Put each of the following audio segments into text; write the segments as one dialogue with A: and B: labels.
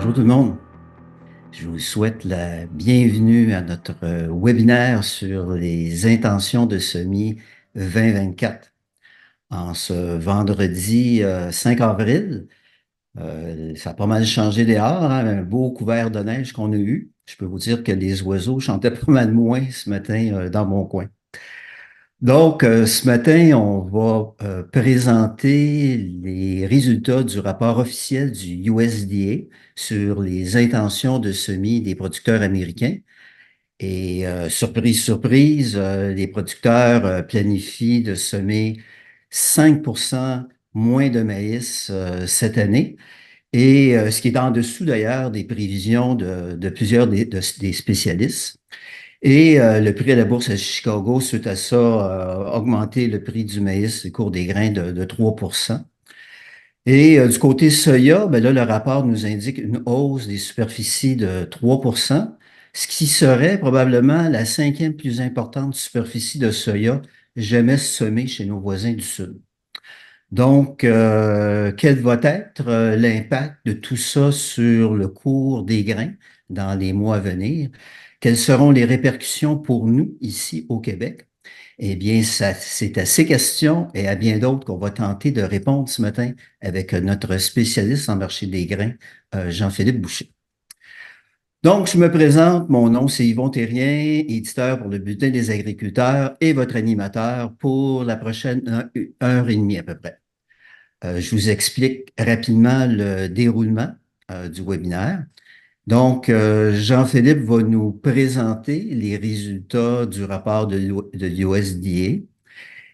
A: Bonjour tout le monde. Je vous souhaite la bienvenue à notre webinaire sur les intentions de semis 2024. En ce vendredi 5 avril, ça a pas mal changé dehors, hein, un beau couvert de neige qu'on a eu. Je peux vous dire que les oiseaux chantaient pas mal moins ce matin dans mon coin. Donc, ce matin, on va présenter les résultats du rapport officiel du USDA sur les intentions de semis des producteurs américains. Et surprise, surprise, les producteurs planifient de semer 5% moins de maïs cette année. Et ce qui est en dessous d'ailleurs des prévisions de plusieurs des spécialistes. Et le prix à la bourse à Chicago, suite à ça, a augmenté le prix du maïs, le cours des grains de 3%. Et du côté soya, ben là, le rapport nous indique une hausse des superficies de 3%, ce qui serait probablement la cinquième plus importante superficie de soya jamais semée chez nos voisins du Sud. Donc, quel va être l'impact de tout ça sur le cours des grains dans les mois à venir? Quelles seront les répercussions pour nous ici au Québec? Eh bien, c'est à ces questions et à bien d'autres qu'on va tenter de répondre ce matin avec notre spécialiste en marché des grains, Jean-Philippe Boucher. Donc, je me présente, mon nom c'est Yvon Thérien, éditeur pour le Bulletin des agriculteurs et votre animateur pour la prochaine heure et demie à peu près. Je vous explique rapidement le déroulement du webinaire. Donc, Jean-Philippe va nous présenter les résultats du rapport de l'USDA.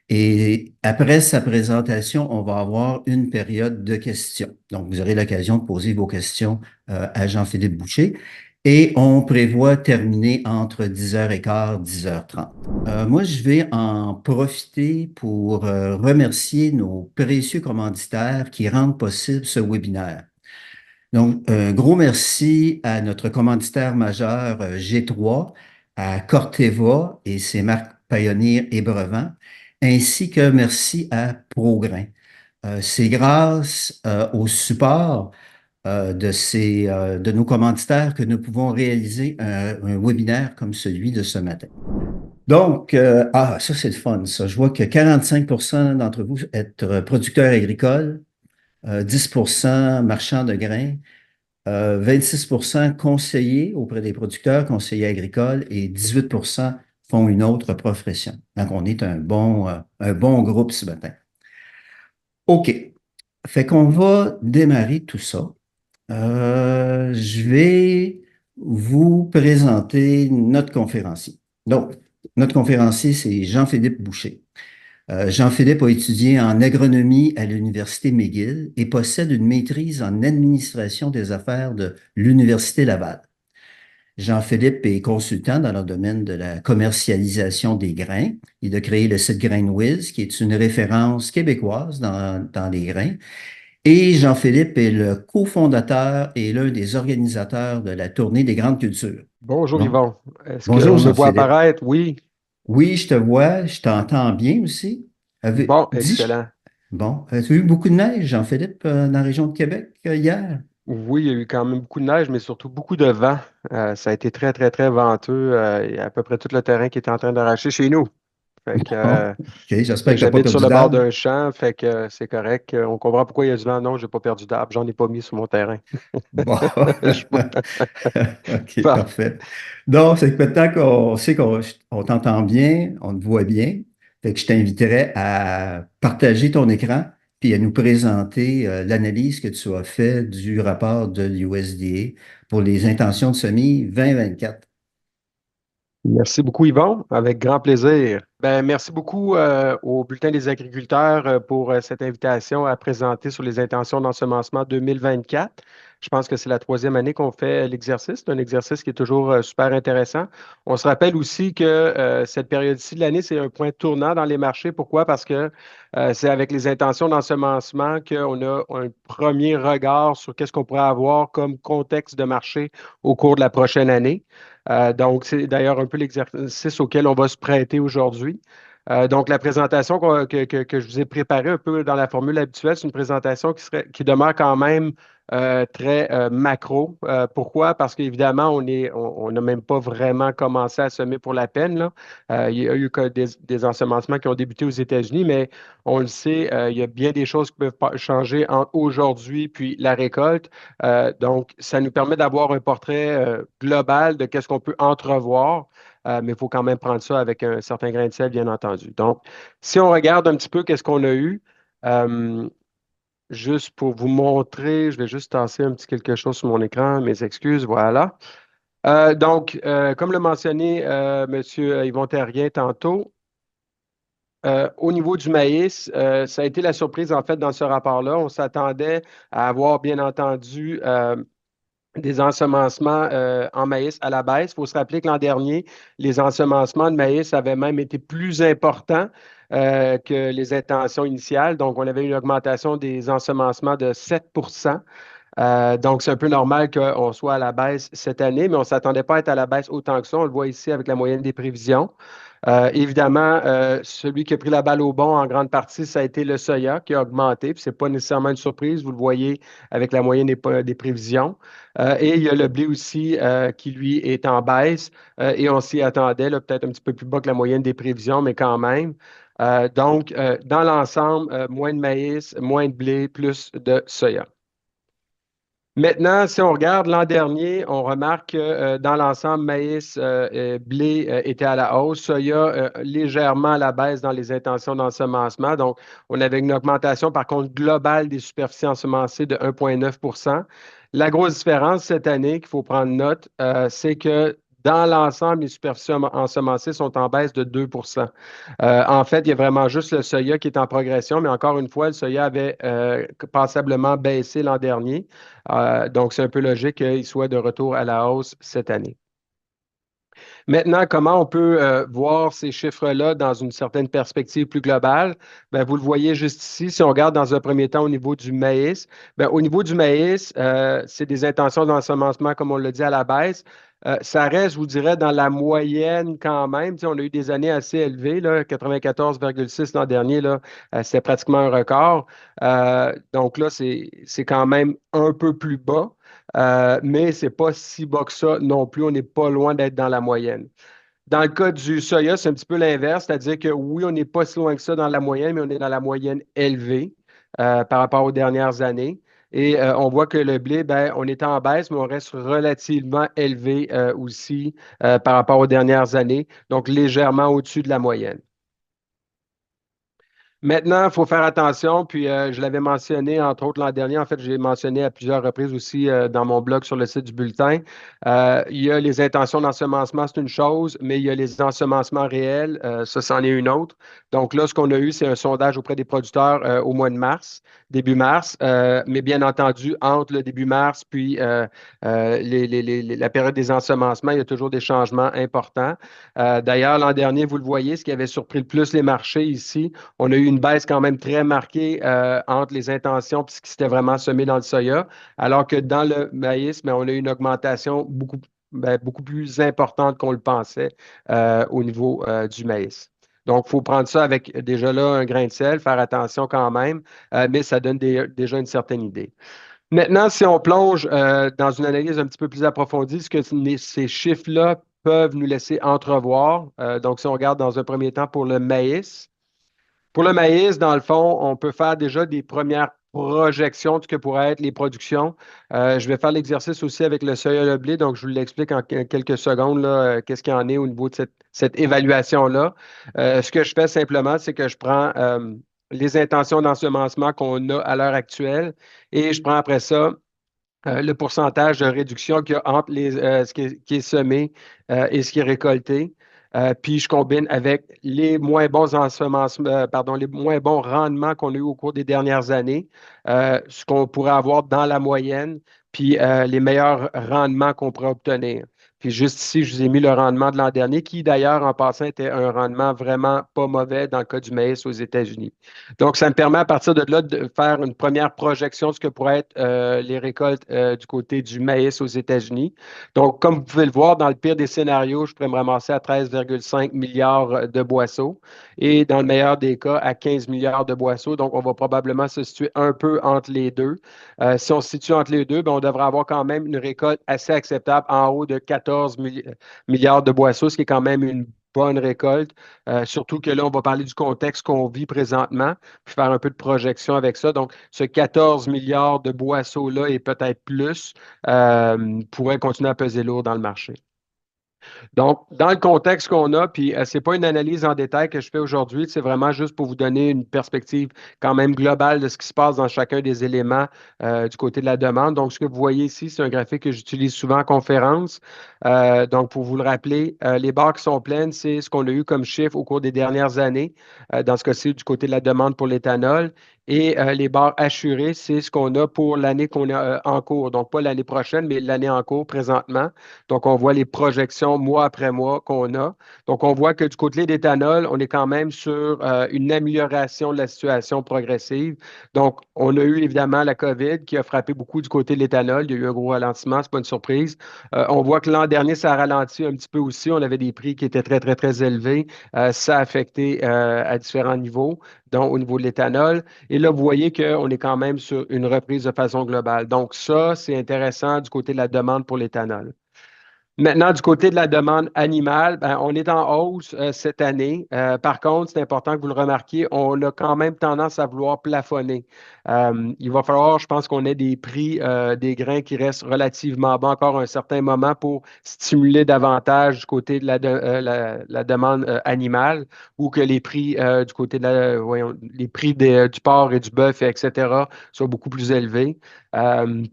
A: Et après sa présentation, on va avoir une période de questions. Donc, vous aurez l'occasion de poser vos questions à Jean-Philippe Boucher. Et on prévoit terminer entre 10h15 et 10h30. Moi, je vais en profiter pour remercier nos précieux commanditaires qui rendent possible ce webinaire. Donc, un gros merci à notre commanditaire majeur G3, à Corteva et ses marques Pioneer et Brevant, ainsi que merci à Prograin. C'est grâce au support de nos commanditaires que nous pouvons réaliser un webinaire comme celui de ce matin. Donc, ça c'est le fun, ça. Je vois que 45% d'entre vous êtes producteurs agricoles, 10% marchands de grains, 26% conseillers auprès des producteurs, conseillers agricoles, et 18% font une autre profession. Donc, on est un bon groupe ce matin. OK. Fait qu'on va démarrer tout ça. Je vais vous présenter notre conférencier. Donc, notre conférencier, c'est Jean-Philippe Boucher. Jean-Philippe a étudié en agronomie à l'Université McGill et possède une maîtrise en administration des affaires de l'Université Laval. Jean-Philippe est consultant dans le domaine de la commercialisation des grains. Il a créé le site GrainWiz, qui est une référence québécoise dans les grains. Et Jean-Philippe est le cofondateur et l'un des organisateurs de la Tournée des grandes cultures.
B: Bonjour
A: Bon.
B: Yvon. Est-ce
A: Bonjour
B: qu'on me voit
A: Jean-Philippe.
B: apparaître? Oui.
A: Oui, je te vois, je t'entends bien aussi.
B: Bon,
A: Dis,
B: excellent.
A: bon, as-tu eu beaucoup de neige, Jean-Philippe, dans la région de Québec hier?
B: Oui, il y a eu quand même beaucoup de neige, mais surtout beaucoup de vent. Ça a été très, très, très venteux. Il y a à peu près tout le terrain qui était en train d'arracher chez nous. Fait que,
A: Bon, OK, j'espère que tu n'as pas
B: j'habite sur
A: perdu
B: le bord
A: d'arbre.
B: d'un champ, fait que c'est correct. On comprend pourquoi il y a du vent. Non, j'ai pas perdu d'arbre. J'en ai pas mis sur mon terrain.
A: Bon,
B: Je-
A: OK,
B: Bon.
A: parfait. Donc, c'est que maintenant qu'on sait qu'on t'entend bien, on te voit bien, fait que je t'inviterais à partager ton écran puis à nous présenter l'analyse que tu as faite du rapport de l'USDA pour les intentions de semis 2024.
B: Merci beaucoup, Yvon. Avec grand plaisir. Ben, merci beaucoup au Bulletin des agriculteurs pour cette invitation à présenter sur les intentions d'ensemencement 2024. Je pense que c'est la troisième année qu'on fait l'exercice. C'est un exercice qui est toujours super intéressant. On se rappelle aussi que cette période-ci de l'année, c'est un point tournant dans les marchés. Pourquoi? Parce que c'est avec les intentions d'ensemencement qu'on a un premier regard sur qu'est-ce qu'on pourrait avoir comme contexte de marché au cours de la prochaine année. Donc, c'est d'ailleurs un peu l'exercice auquel on va se prêter aujourd'hui. Donc, la présentation que je vous ai préparée un peu dans la formule habituelle, c'est une présentation qui demeure quand même très macro. Pourquoi? Parce qu'évidemment, on n'a même pas vraiment commencé à semer pour la peine, là. Il y a eu que des ensemencements qui ont débuté aux États-Unis, mais on le sait, il y a bien des choses qui peuvent changer entre aujourd'hui puis la récolte. Donc, ça nous permet d'avoir un portrait global de qu'est-ce qu'on peut entrevoir. Mais il faut quand même prendre ça avec un certain grain de sel, bien entendu. Donc, si on regarde un petit peu qu'est-ce qu'on a eu, euh, juste pour vous montrer, je vais juste tasser un petit quelque chose sur mon écran, mes excuses, voilà. Comme le mentionné M. Yvon Terrien tantôt, au niveau du maïs, ça a été la surprise en fait dans ce rapport-là. On s'attendait à avoir bien entendu des ensemencements en maïs à la baisse. Il faut se rappeler que l'an dernier, les ensemencements de maïs avaient même été plus importants que les intentions initiales. Donc, on avait une augmentation des ensemencements de 7%. Donc, c'est un peu normal qu'on soit à la baisse cette année, mais on ne s'attendait pas à être à la baisse autant que ça. On le voit ici avec la moyenne des prévisions. Évidemment, celui qui a pris la balle au bon en grande partie, ça a été le soya qui a augmenté. Ce n'est pas nécessairement une surprise, vous le voyez avec la moyenne des prévisions. Et il y a le blé aussi qui, lui, est en baisse. Et on s'y attendait, là, peut-être un petit peu plus bas que la moyenne des prévisions, mais quand même. Dans l'ensemble, moins de maïs, moins de blé, plus de soya. Maintenant, si on regarde l'an dernier, on remarque que dans l'ensemble, maïs, blé étaient à la hausse, soya légèrement à la baisse dans les intentions d'ensemencement. Donc, on avait une augmentation, par contre, globale des superficies ensemencées de 1,9%. La grosse différence cette année qu'il faut prendre note, c'est que dans l'ensemble, les superficies ensemencées sont en baisse de 2%. En fait, il y a vraiment juste le soya qui est en progression, mais encore une fois, le soya avait passablement baissé l'an dernier. Donc, c'est un peu logique qu'il soit de retour à la hausse cette année. Maintenant, comment on peut voir ces chiffres-là dans une certaine perspective plus globale? Ben, vous le voyez juste ici. Si on regarde dans un premier temps au niveau du maïs, ben, au niveau du maïs, c'est des intentions d'ensemencement, comme on l'a dit, à la baisse. Ça reste, je vous dirais, dans la moyenne quand même. Tu sais, on a eu des années assez élevées, là, 94,6 l'an dernier, là, c'était pratiquement un record. Donc là, c'est quand même un peu plus bas. Mais ce n'est pas si bas que ça non plus. On n'est pas loin d'être dans la moyenne. Dans le cas du soya, c'est un petit peu l'inverse, c'est-à-dire que oui, on n'est pas si loin que ça dans la moyenne, mais on est dans la moyenne élevée par rapport aux dernières années. Et on voit que le blé, ben, on est en baisse, mais on reste relativement élevé aussi par rapport aux dernières années, donc légèrement au-dessus de la moyenne. Maintenant, il faut faire attention, puis je l'avais mentionné entre autres l'an dernier, en fait, j'ai mentionné à plusieurs reprises aussi dans mon blog sur le site du bulletin. Il y a les intentions d'ensemencement, c'est une chose, mais il y a les ensemencements réels, ça, c'en est une autre. Donc là, ce qu'on a eu, c'est un sondage auprès des producteurs au mois de mars, début mars, mais bien entendu, entre le début mars puis la période des ensemencements, il y a toujours des changements importants. D'ailleurs, l'an dernier, vous le voyez, ce qui avait surpris le plus les marchés ici, on a eu une baisse quand même très marquée entre les intentions et ce qui s'était vraiment semé dans le soya, alors que dans le maïs, mais on a eu une augmentation beaucoup plus importante qu'on le pensait au niveau du maïs. Donc, il faut prendre ça avec déjà là un grain de sel, faire attention quand même, mais ça donne déjà une certaine idée. Maintenant, si on plonge dans une analyse un petit peu plus approfondie, ce que ces chiffres-là peuvent nous laisser entrevoir, donc si on regarde dans un premier temps pour le maïs, pour le maïs, dans le fond, on peut faire déjà des premières projections de ce que pourraient être les productions. Je vais faire l'exercice aussi avec le soya et le blé, donc je vous l'explique en quelques secondes, là, qu'est-ce qu'il y en est au niveau de cette évaluation-là. Ce que je fais simplement, c'est que je prends les intentions d'ensemencement qu'on a à l'heure actuelle et je prends après ça le pourcentage de réduction qu'il y a entre ce qui est semé et ce qui est récolté. Puis je combine avec les moins bons ensemencements, pardon, les moins bons rendements qu'on a eu au cours des dernières années, ce qu'on pourrait avoir dans la moyenne, puis les meilleurs rendements qu'on pourrait obtenir. Puis juste ici, je vous ai mis le rendement de l'an dernier, qui d'ailleurs, en passant, était un rendement vraiment pas mauvais dans le cas du maïs aux États-Unis. Donc, ça me permet à partir de là de faire une première projection de ce que pourraient être les récoltes du côté du maïs aux États-Unis. Donc, comme vous pouvez le voir, dans le pire des scénarios, je pourrais me ramasser à 13,5 milliards de boisseaux et dans le meilleur des cas, à 15 milliards de boisseaux. Donc, on va probablement se situer un peu entre les deux. Si on se situe entre les deux, ben, on devrait avoir quand même une récolte assez acceptable en haut de 14 milliards de boisseaux, ce qui est quand même une bonne récolte. Surtout que là, on va parler du contexte qu'on vit présentement, puis faire un peu de projection avec ça. Donc, ce 14 milliards de boisseaux-là et peut-être plus pourrait continuer à peser lourd dans le marché. Donc, dans le contexte qu'on a, puis ce n'est pas une analyse en détail que je fais aujourd'hui, c'est vraiment juste pour vous donner une perspective quand même globale de ce qui se passe dans chacun des éléments du côté de la demande. Donc, ce que vous voyez ici, c'est un graphique que j'utilise souvent en conférence. Donc, pour vous le rappeler, les barres qui sont pleines, c'est ce qu'on a eu comme chiffre au cours des dernières années, dans ce cas-ci, du côté de la demande pour l'éthanol. Et les barres assurées, c'est ce qu'on a pour l'année qu'on a en cours. Donc, pas l'année prochaine, mais l'année en cours présentement. Donc, on voit les projections mois après mois qu'on a. Donc, on voit que du côté d'éthanol, on est quand même sur une amélioration de la situation progressive. Donc, on a eu évidemment la COVID qui a frappé beaucoup du côté de l'éthanol. Il y a eu un gros ralentissement, ce n'est pas une surprise. On voit que l'an dernier, ça a ralenti un petit peu aussi. On avait des prix qui étaient très, très, très élevés. Ça a affecté à différents niveaux, dont au niveau de l'éthanol. Et là, vous voyez qu'on est quand même sur une reprise de façon globale. Donc, ça, c'est intéressant du côté de la demande pour l'éthanol. Maintenant, du côté de la demande animale, ben, on est en hausse cette année. Par contre, c'est important que vous le remarquiez, on a quand même tendance à vouloir plafonner. Il va falloir, je pense, qu'on ait des prix des grains qui restent relativement bas encore un certain moment pour stimuler davantage du côté de la demande animale ou que les prix du côté de voyons, les prix du porc et du bœuf, etc., soient beaucoup plus élevés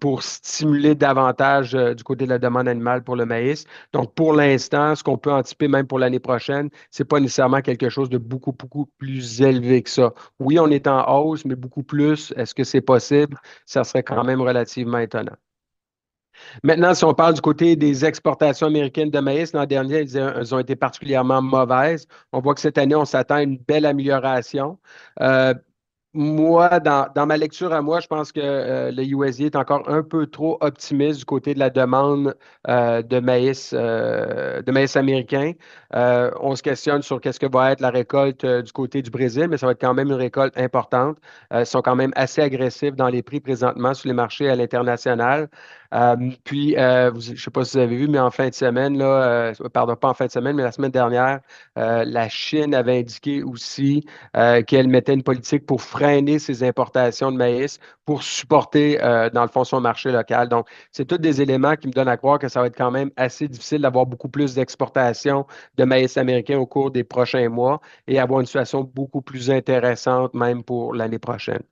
B: pour stimuler davantage du côté de la demande animale pour le maïs. Donc, pour l'instant, ce qu'on peut anticiper même pour l'année prochaine, ce n'est pas nécessairement quelque chose de beaucoup, beaucoup plus élevé que ça. Oui, on est en hausse, mais beaucoup plus. Est-ce que c'est possible? Ça serait quand même relativement étonnant. Maintenant, si on parle du côté des exportations américaines de maïs, l'an dernier, elles ont été particulièrement mauvaises. On voit que cette année, on s'attend à une belle amélioration. Euh, Moi, dans ma lecture à moi, je pense que le USDA est encore un peu trop optimiste du côté de la demande de maïs américain. On se questionne sur qu'est-ce que va être la récolte du côté du Brésil, mais ça va être quand même une récolte importante. Ils sont quand même assez agressifs dans les prix présentement sur les marchés à l'international. Puis, je ne sais pas si vous avez vu, mais en fin de semaine, là, pardon, pas en fin de semaine, mais la semaine dernière, la Chine avait indiqué aussi qu'elle mettait une politique pour freiner ses importations de maïs, pour supporter, dans le fond, son marché local. Donc, c'est tous des éléments qui me donnent à croire que ça va être quand même assez difficile d'avoir beaucoup plus d'exportations de maïs américain au cours des prochains mois et avoir une situation beaucoup plus intéressante même pour l'année prochaine.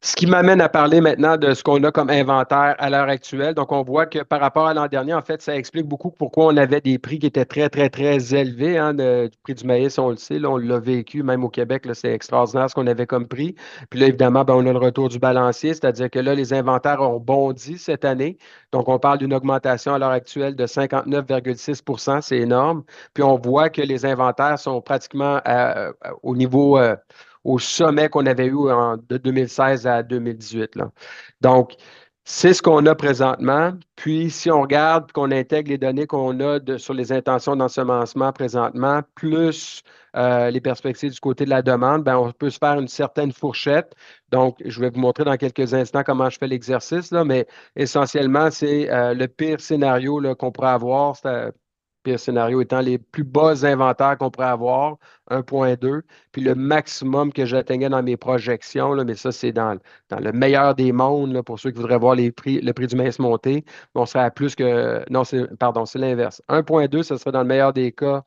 B: Ce qui m'amène à parler maintenant de ce qu'on a comme inventaire à l'heure actuelle. Donc, on voit que par rapport à l'an dernier, en fait, ça explique beaucoup pourquoi on avait des prix qui étaient très, très, très élevés. Hein, du prix du maïs, on le sait, là, on l'a vécu, même au Québec, là, c'est extraordinaire ce qu'on avait comme prix. Puis là, évidemment, ben, on a le retour du balancier, c'est-à-dire que là, les inventaires ont bondi cette année. Donc, on parle d'une augmentation à l'heure actuelle de 59,6. C'est énorme. Puis, on voit que les inventaires sont pratiquement au niveau au sommet qu'on avait eu de 2016 à 2018, là. Donc, c'est ce qu'on a présentement. Puis, si on regarde et qu'on intègre les données qu'on a sur les intentions d'ensemencement présentement, plus les perspectives du côté de la demande, ben, on peut se faire une certaine fourchette. Donc, je vais vous montrer dans quelques instants comment je fais l'exercice, là, mais essentiellement, c'est le pire scénario là, qu'on pourrait avoir. Pire scénario étant les plus bas inventaires qu'on pourrait avoir, 1,2, puis le maximum que j'atteignais dans mes projections, là, mais ça, c'est dans le meilleur des mondes, là, pour ceux qui voudraient voir le prix du maïs monter, on serait à plus que. Non, pardon, c'est l'inverse. 1,2, ça serait dans le meilleur des cas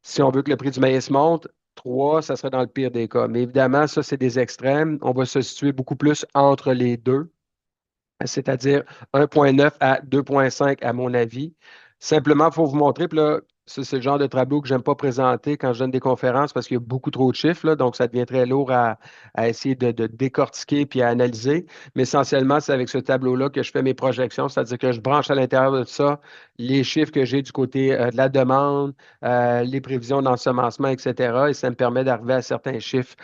B: si on veut que le prix du maïs monte. 3, ça serait dans le pire des cas. Mais évidemment, ça, c'est des extrêmes. On va se situer beaucoup plus entre les deux, c'est-à-dire 1,9 à 2,5 à mon avis. Simplement, il faut vous montrer, puis là, Ça, c'est le genre de tableau que j'aime pas présenter quand je donne des conférences parce qu'il y a beaucoup trop de chiffres, là, donc ça devient très lourd à essayer de décortiquer puis à analyser. Mais essentiellement, c'est avec ce tableau-là que je fais mes projections, c'est-à-dire que je branche à l'intérieur de ça les chiffres que j'ai du côté de la demande, les prévisions d'ensemencement, etc. Et ça me permet d'arriver à certains chiffres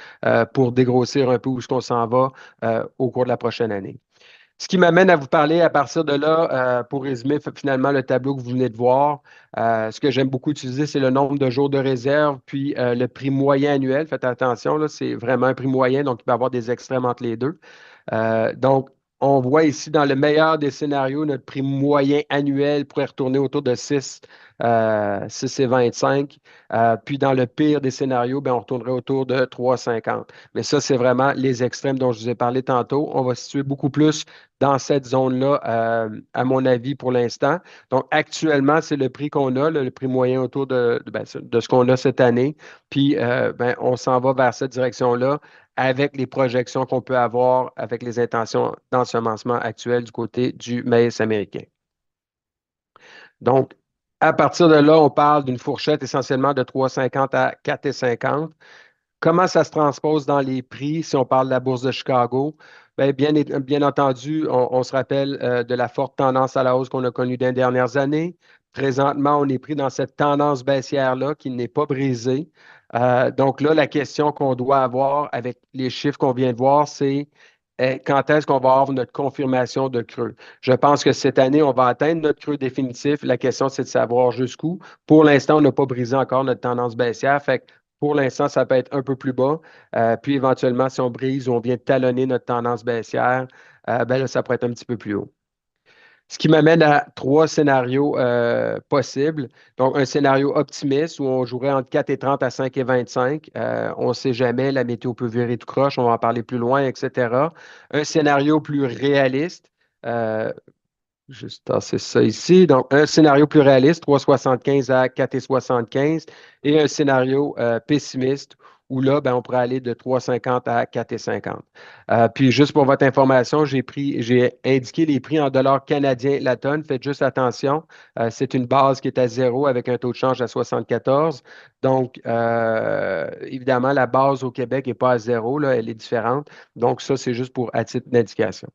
B: pour dégrossir un peu où est-ce qu'on s'en va au cours de la prochaine année. Ce qui m'amène à vous parler à partir de là, pour résumer finalement le tableau que vous venez de voir. Ce que j'aime beaucoup utiliser, c'est le nombre de jours de réserve, puis le prix moyen annuel. Faites attention, là, c'est vraiment un prix moyen, donc il peut y avoir des extrêmes entre les deux. Donc, on voit ici dans le meilleur des scénarios, notre prix moyen annuel pourrait retourner autour de 6,25. Puis dans le pire des scénarios, ben, on retournerait autour de 3,50. Mais ça, c'est vraiment les extrêmes dont je vous ai parlé tantôt. On va se situer beaucoup plus dans cette zone-là, à mon avis, pour l'instant. Donc, actuellement, c'est le prix qu'on a, là, le prix moyen autour ben, de ce qu'on a cette année. Puis, ben, on s'en va vers cette direction-là avec les projections qu'on peut avoir avec les intentions d'ensemencement actuelles du côté du maïs américain. Donc, à partir de là, on parle d'une fourchette essentiellement de 3,50 à 4,50. Comment ça se transpose dans les prix si on parle de la bourse de Chicago? Bien entendu, on se rappelle de la forte tendance à la hausse qu'on a connue dans les dernières années. Présentement, on est pris dans cette tendance baissière-là qui n'est pas brisée. Donc là, la question qu'on doit avoir avec les chiffres qu'on vient de voir, c'est quand est-ce qu'on va avoir notre confirmation de creux? Je pense que cette année, on va atteindre notre creux définitif. La question, c'est de savoir jusqu'où. Pour l'instant, on n'a pas brisé encore notre tendance baissière. Fait que pour l'instant, ça peut être un peu plus bas. Puis éventuellement, si on brise ou on vient talonner notre tendance baissière, ben là, ça pourrait être un petit peu plus haut. Ce qui m'amène à trois scénarios possibles. Donc, un scénario optimiste où on jouerait entre 4,30 à 5,25. On ne sait jamais, la météo peut virer tout croche, on va en parler plus loin, etc. Un scénario plus réaliste. euh, Juste tasser ça ici. Donc, un scénario plus réaliste, 3,75 à 4,75, et un scénario pessimiste où là, ben, on pourrait aller de 3,50 à 4,50. Puis, juste pour votre information, j'ai indiqué les prix en dollars canadiens la tonne. Faites juste attention. C'est une base qui est à zéro avec un taux de change à 74. Donc, évidemment, la base au Québec n'est pas à zéro, là, elle est différente. Donc, ça, c'est juste pour à titre d'indication.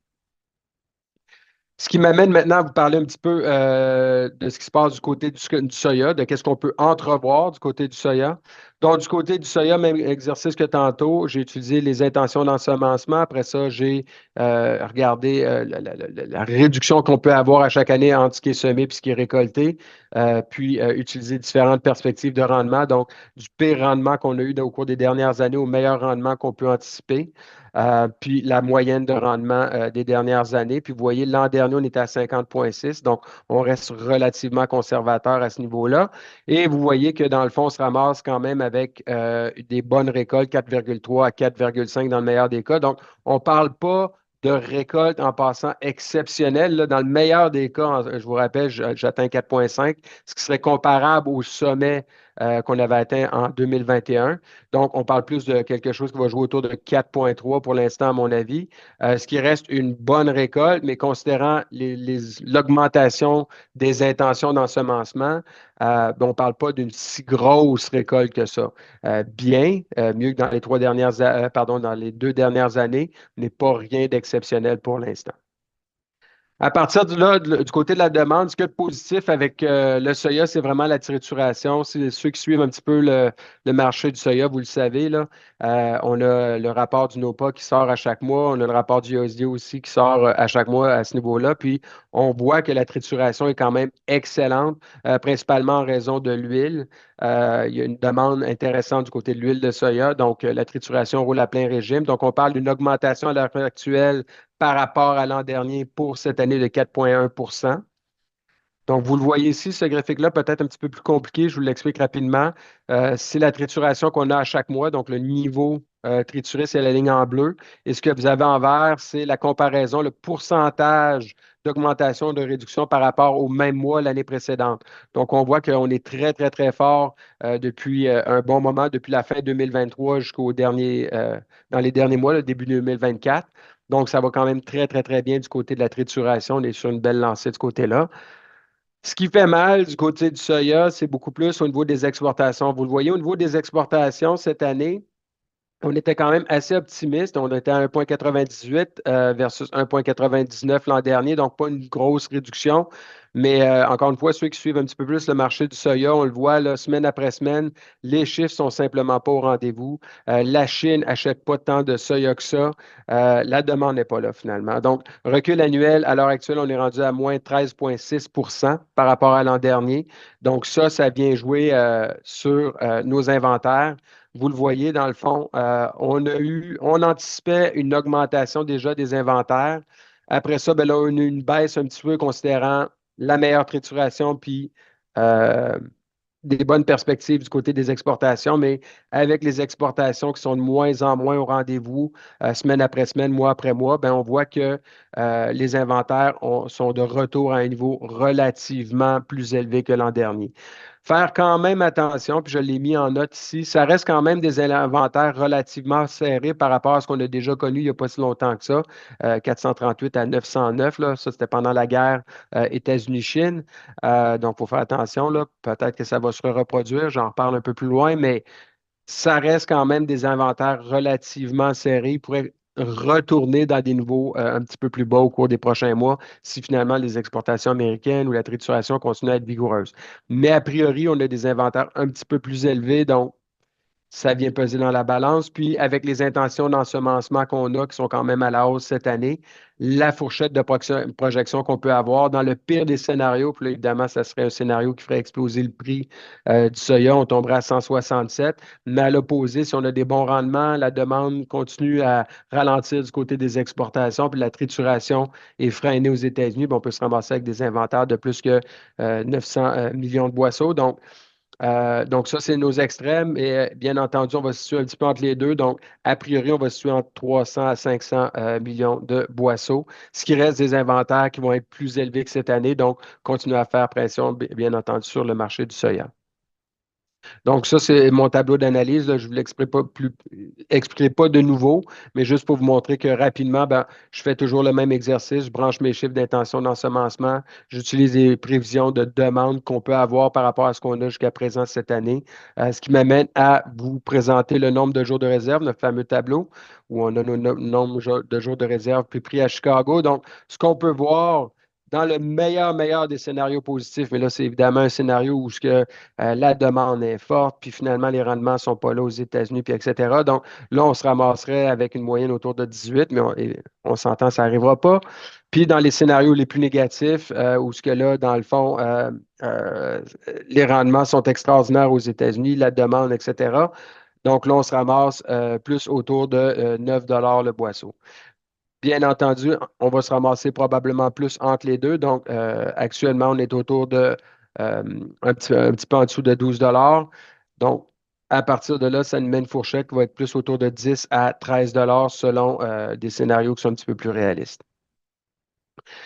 B: Ce qui m'amène maintenant à vous parler un petit peu de ce qui se passe du côté du soya, de qu'est-ce qu'on peut entrevoir du côté du soya. Donc, du côté du soya, même exercice que tantôt, j'ai utilisé les intentions d'ensemencement. Après ça, j'ai regardé la réduction qu'on peut avoir à chaque année entre ce qui est semé et ce qui est récolté, puis utiliser différentes perspectives de rendement. Donc, du pire rendement qu'on a eu au cours des dernières années au meilleur rendement qu'on peut anticiper. Puis la moyenne de rendement des dernières années. Puis vous voyez, l'an dernier, on était à 50,6, donc on reste relativement conservateur à ce niveau-là. Et vous voyez que dans le fond, on se ramasse quand même avec des bonnes récoltes, 4,3 à 4,5 dans le meilleur des cas. Donc, on ne parle pas de récolte en passant exceptionnelle. Là. Dans le meilleur des cas, je vous rappelle, j'atteins 4,5, ce qui serait comparable au sommet qu'on avait atteint en 2021. Donc, on parle plus de quelque chose qui va jouer autour de 4,3 pour l'instant, à mon avis. Ce qui reste une bonne récolte, mais considérant l'augmentation des intentions d'ensemencement, ben, on ne parle pas d'une si grosse récolte que ça. Mieux que dans les dans les 2 dernières années, n'est pas rien d'exceptionnel pour l'instant. À partir de là, du côté de la demande, ce qu'il y a de positif avec le soya, c'est vraiment la trituration. C'est ceux qui suivent un petit peu le marché du soya, vous le savez, là. On a le rapport du NOPA qui sort à chaque mois. On a le rapport du USDA aussi qui sort à chaque mois à ce niveau-là. Puis, on voit que la trituration est quand même excellente, principalement en raison de l'huile. Il y a une demande intéressante du côté de l'huile de soya. Donc, la trituration roule à plein régime. Donc, on parle d'une augmentation à l'heure actuelle par rapport à l'an dernier pour cette année de 4,1. Donc, vous le voyez ici, ce graphique-là peut être un petit peu plus compliqué, je vous l'explique rapidement. C'est la trituration qu'on a à chaque mois, donc le niveau trituré, c'est la ligne en bleu. Et ce que vous avez en vert, c'est la comparaison, le pourcentage d'augmentation, de réduction par rapport au même mois l'année précédente. Donc, on voit qu'on est très, très, très fort depuis un bon moment, depuis la fin 2023 dans les derniers mois, le début 2024. Donc, ça va quand même très, très, très bien du côté de la trituration. On est sur une belle lancée de ce côté-là. Ce qui fait mal du côté du soya, c'est beaucoup plus au niveau des exportations. Vous le voyez, au niveau des exportations cette année, on était quand même assez optimiste. On était à 1,98 versus 1,99 l'an dernier, donc pas une grosse réduction. Mais encore une fois, ceux qui suivent un petit peu plus le marché du soya, on le voit là, semaine après semaine, les chiffres sont simplement pas au rendez-vous. La Chine achète pas tant de soya que ça. La demande n'est pas là finalement. Donc, recul annuel, à l'heure actuelle, on est rendu à moins 13,6 par rapport à l'an dernier. Donc, ça vient jouer sur nos inventaires. Vous le voyez, dans le fond, on anticipait une augmentation déjà des inventaires. Après ça, ben là, on a eu une baisse un petit peu considérant la meilleure trituration puis euh, des bonnes perspectives du côté des exportations, mais avec les exportations qui sont de moins en moins au rendez-vous, semaine après semaine, mois après mois, ben on voit que les inventaires sont de retour à un niveau relativement plus élevé que l'an dernier. Faire quand même attention, puis je l'ai mis en note ici, ça reste quand même des inventaires relativement serrés par rapport à ce qu'on a déjà connu il n'y a pas si longtemps que ça, 438 à 909, là, ça c'était pendant la guerre États-Unis-Chine. Donc, il faut faire attention, là. Peut-être que ça va se reproduire, j'en reparle un peu plus loin, mais ça reste quand même des inventaires relativement serrés. Ils pourraient retourner dans des niveaux un petit peu plus bas au cours des prochains mois si finalement les exportations américaines ou la trituration continuent à être vigoureuses. Mais a priori, on a des inventaires un petit peu plus élevés, donc ça vient peser dans la balance. Puis, avec les intentions d'ensemencement qu'on a, qui sont quand même à la hausse cette année, la fourchette de projection qu'on peut avoir, dans le pire des scénarios, puis là, évidemment, ça serait un scénario qui ferait exploser le prix du soya, on tomberait à 167. Mais à l'opposé, si on a des bons rendements, la demande continue à ralentir du côté des exportations, puis la trituration est freinée aux États-Unis, ben, on peut se ramasser avec des inventaires de plus que 900 millions de boisseaux. Donc, ça, c'est nos extrêmes. Et bien entendu, on va se situer un petit peu entre les deux. Donc, a priori, on va se situer entre 300 à 500 millions de boisseaux, ce qui reste des inventaires qui vont être plus élevés que cette année. Donc, continuer à faire pression, bien entendu, sur le marché du soya. Donc, ça, c'est mon tableau d'analyse, là. Je ne vous expliquerai pas de nouveau, mais juste pour vous montrer que rapidement, ben, je fais toujours le même exercice. Je branche mes chiffres d'intention d'ensemencement. J'utilise les prévisions de demande qu'on peut avoir par rapport à ce qu'on a jusqu'à présent cette année, ce qui m'amène à vous présenter le nombre de jours de réserve, notre fameux tableau où on a nos nombre de jours de réserve puis pris à Chicago. Donc, ce qu'on peut voir dans le meilleur des scénarios positifs, mais là, c'est évidemment un scénario où la demande est forte, puis finalement, les rendements ne sont pas là aux États-Unis, puis etc. Donc là, on se ramasserait avec une moyenne autour de 18, mais on s'entend, ça n'arrivera pas. Puis dans les scénarios les plus négatifs, où ce que là, dans le fond, euh, les rendements sont extraordinaires aux États-Unis, la demande, etc. Donc là, on se ramasse plus autour de 9 le boisseau. Bien entendu, on va se ramasser probablement plus entre les deux. Donc, actuellement, on est autour de un petit peu en dessous de 12 Donc, à partir de là, ça nous met une fourchette qui va être plus autour de 10 à 13 selon des scénarios qui sont un petit peu plus réalistes.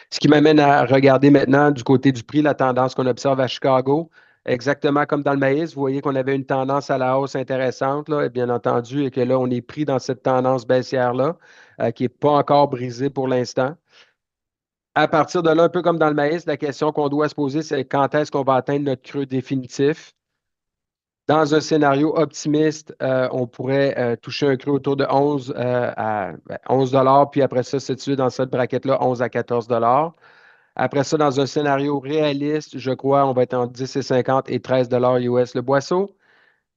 B: Ce qui m'amène à regarder maintenant du côté du prix la tendance qu'on observe à Chicago. Exactement comme dans le maïs, vous voyez qu'on avait une tendance à la hausse intéressante, là, et bien entendu, et que là, on est pris dans cette tendance baissière-là, qui n'est pas encore brisée pour l'instant. À partir de là, un peu comme dans le maïs, la question qu'on doit se poser, c'est quand est-ce qu'on va atteindre notre creux définitif? Dans un scénario optimiste, on pourrait toucher un creux autour de 11 à 11 puis après ça, se situer dans cette braquette-là, 11 à 14 Après ça, dans un scénario réaliste, je crois, on va être entre 10,50 et 13 US le boisseau.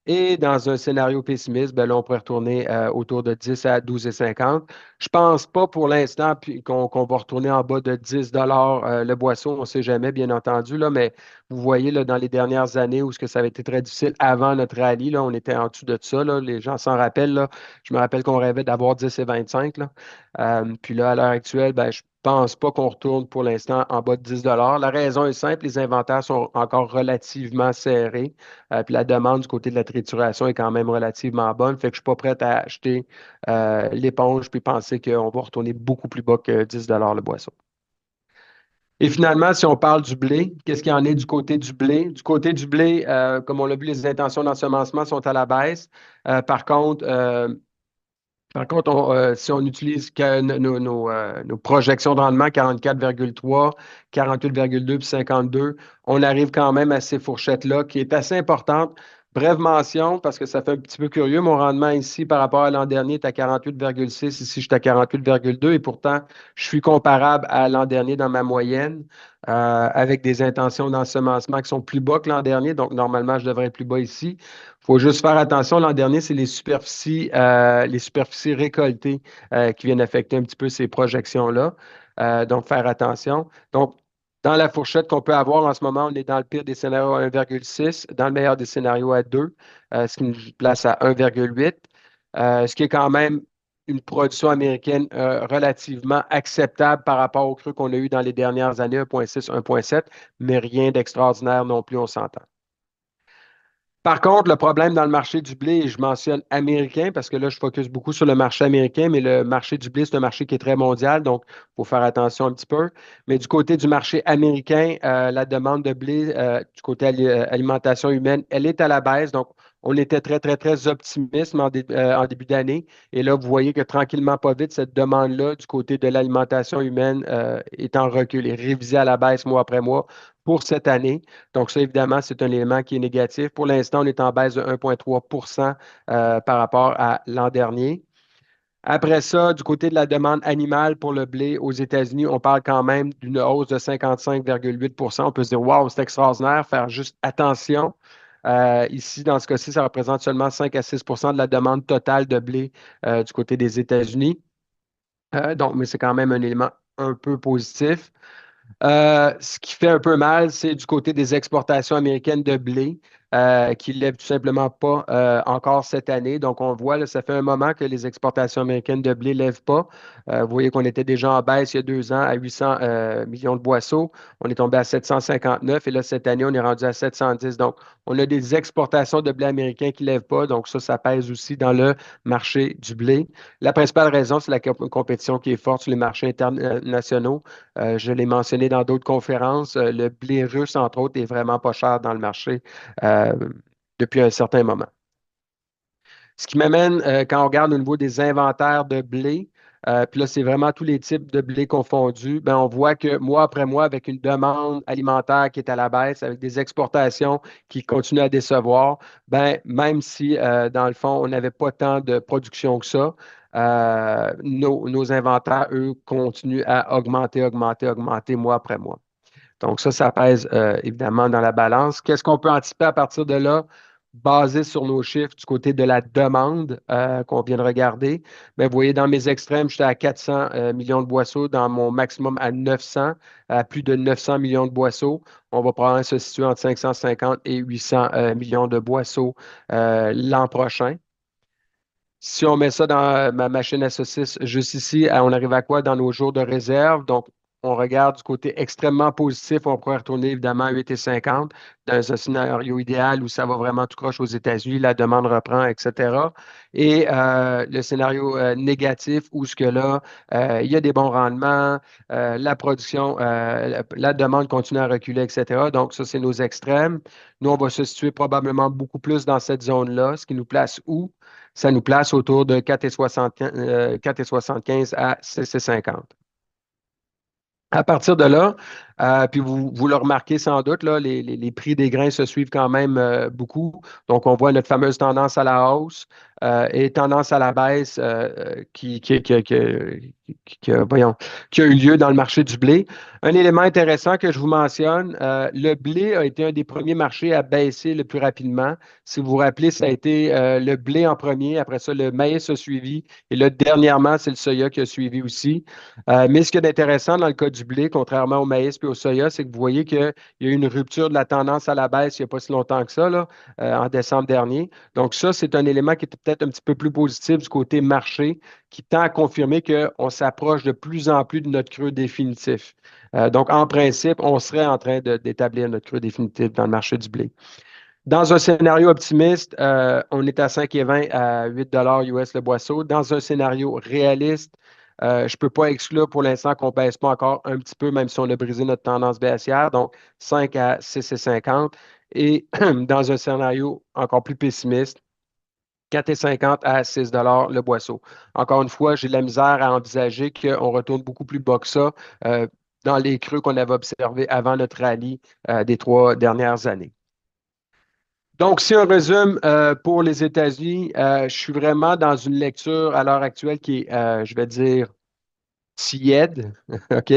B: Et dans un scénario pessimiste, ben là, on pourrait retourner autour de 10 à 12,50. Je pense pas pour l'instant qu'on va retourner en bas de 10 le boisseau. On ne sait jamais, bien entendu, là, mais vous voyez là, dans les dernières années où ce que ça avait été très difficile avant notre rallye, là, on était en dessous de ça. Là, les gens s'en rappellent. Là. Je me rappelle qu'on rêvait d'avoir 10 et 25. Là. Puis là, à l'heure actuelle, ben, je pense pas qu'on retourne pour l'instant en bas de 10 La raison est simple, les inventaires sont encore relativement serrés. Puis la demande du côté de la trituration est quand même relativement bonne. Fait que je ne suis pas prêt à acheter l'éponge puis penser qu'on va retourner beaucoup plus bas que 10 le boisseau. Et finalement, si on parle du blé, qu'est-ce qu'il y en est du côté du blé? Du côté du blé, comme on l'a vu, les intentions d'ensemencement sont à la baisse. Par contre, Par contre, si on utilise nos projections de rendement 44,3, 48,2 puis 52, on arrive quand même à ces fourchettes-là qui est assez importante. Brève mention, parce que ça fait un petit peu curieux, mon rendement ici par rapport à l'an dernier est à 48,6, ici je suis à 48,2 et pourtant je suis comparable à l'an dernier dans ma moyenne avec des intentions d'ensemencement qui sont plus bas que l'an dernier, donc normalement je devrais être plus bas ici. Il faut juste faire attention, l'an dernier, c'est les superficies récoltées qui viennent affecter un petit peu ces projections-là. Donc, faire attention. Donc, dans la fourchette qu'on peut avoir en ce moment, on est dans le pire des scénarios à 1,6, dans le meilleur des scénarios à 2, ce qui nous place à 1,8, ce qui est quand même une production américaine relativement acceptable par rapport au creux qu'on a eu dans les dernières années, 1,6, 1,7, mais rien d'extraordinaire non plus, on s'entend. Par contre, le problème dans le marché du blé, et je mentionne américain parce que là, je focus beaucoup sur le marché américain, mais le marché du blé, c'est un marché qui est très mondial, donc il faut faire attention un petit peu. Mais du côté du marché américain, la demande de blé du côté alimentation humaine, elle est à la baisse. Donc, on était très, très, très optimiste en début d'année. Et là, vous voyez que tranquillement, pas vite, cette demande-là du côté de l'alimentation humaine est en recul et révisée à la baisse mois après mois pour cette année. Donc, ça, évidemment, c'est un élément qui est négatif. Pour l'instant, on est en baisse de 1,3 par rapport à l'an dernier. Après ça, du côté de la demande animale pour le blé aux États-Unis, on parle quand même d'une hausse de 55,8. On peut se dire, waouh, c'est extraordinaire, faire juste attention. Ici, dans ce cas-ci, ça représente seulement 5 à 6 de la demande totale de blé du côté des États-Unis. Donc, mais c'est quand même un élément un peu positif. Ce qui fait un peu mal, c'est du côté des exportations américaines de blé, qui ne lèvent tout simplement pas encore cette année. Donc, on voit, là, ça fait un moment que les exportations américaines de blé ne lèvent pas. Vous voyez qu'on était déjà en baisse il y a 2 ans à 800 millions de boisseaux. On est tombé à 759 et là, cette année, on est rendu à 710. Donc, on a des exportations de blé américain qui ne lèvent pas. Donc, ça pèse aussi dans le marché du blé. La principale raison, c'est la compétition qui est forte sur les marchés internationaux. Je l'ai mentionné dans d'autres conférences, le blé russe, entre autres, est vraiment pas cher dans le marché euh, depuis un certain moment. Ce qui m'amène, quand on regarde au niveau des inventaires de blé, puis là, c'est vraiment tous les types de blé confondus, ben, on voit que mois après mois, avec une demande alimentaire qui est à la baisse, avec des exportations qui continuent à décevoir, ben, même si, dans le fond, on n'avait pas tant de production que ça, nos inventaires, eux, continuent à augmenter, augmenter, augmenter mois après mois. Donc, ça pèse évidemment dans la balance. Qu'est-ce qu'on peut anticiper à partir de là, basé sur nos chiffres du côté de la demande qu'on vient de regarder? Bien, vous voyez, dans mes extrêmes, j'étais à 400 millions de boisseaux, dans mon maximum à 900, à plus de 900 millions de boisseaux. On va probablement se situer entre 550 et 800 millions de boisseaux l'an prochain. Si on met ça dans ma machine à saucisses juste ici, on arrive à quoi dans nos jours de réserve? Donc, on regarde du côté extrêmement positif, on pourrait retourner évidemment à 8,50 dans un scénario idéal où ça va vraiment tout croche aux États-Unis, la demande reprend, etc. Et le scénario négatif où ce que là, il y a des bons rendements, la production, la demande continue à reculer, etc. Donc, ça, c'est nos extrêmes. Nous, on va se situer probablement beaucoup plus dans cette zone-là, ce qui nous place où? Ça nous place autour de 4,75 à 6,50. À partir de là, puis vous le remarquez sans doute, là, les prix des grains se suivent quand même beaucoup. Donc, on voit notre fameuse tendance à la hausse et tendance à la baisse voyons, qui a eu lieu dans le marché du blé. Un élément intéressant que je vous mentionne, le blé a été un des premiers marchés à baisser le plus rapidement. Si vous vous rappelez, ça a été le blé en premier, après ça, le maïs a suivi et là, dernièrement, c'est le soya qui a suivi aussi. Mais ce qui est intéressant dans le cas du blé, contrairement au maïs et au soya, c'est que vous voyez qu'il y a eu une rupture de la tendance à la baisse il n'y a pas si longtemps que ça, là, en décembre dernier. Donc ça, c'est un élément qui est peut-être un petit peu plus positif du côté marché, qui tend à confirmer qu'on s'approche de plus en plus de notre creux définitif. Donc, en principe, on serait en train d'établir notre creux définitif dans le marché du blé. Dans un scénario optimiste, on est à 5,20 à 8 US le boisseau. Dans un scénario réaliste, je ne peux pas exclure pour l'instant qu'on ne baisse pas encore un petit peu, même si on a brisé notre tendance baissière, donc 5 à 6,50. Et dans un scénario encore plus pessimiste, 4,50 à 6 le boisseau. Encore une fois, j'ai de la misère à envisager qu'on retourne beaucoup plus bas que ça euh, dans les creux qu'on avait observés avant notre rallye des 3 dernières années. Donc, si on résume pour les États-Unis, je suis vraiment dans une lecture à l'heure actuelle qui est, je vais dire, tiède. OK?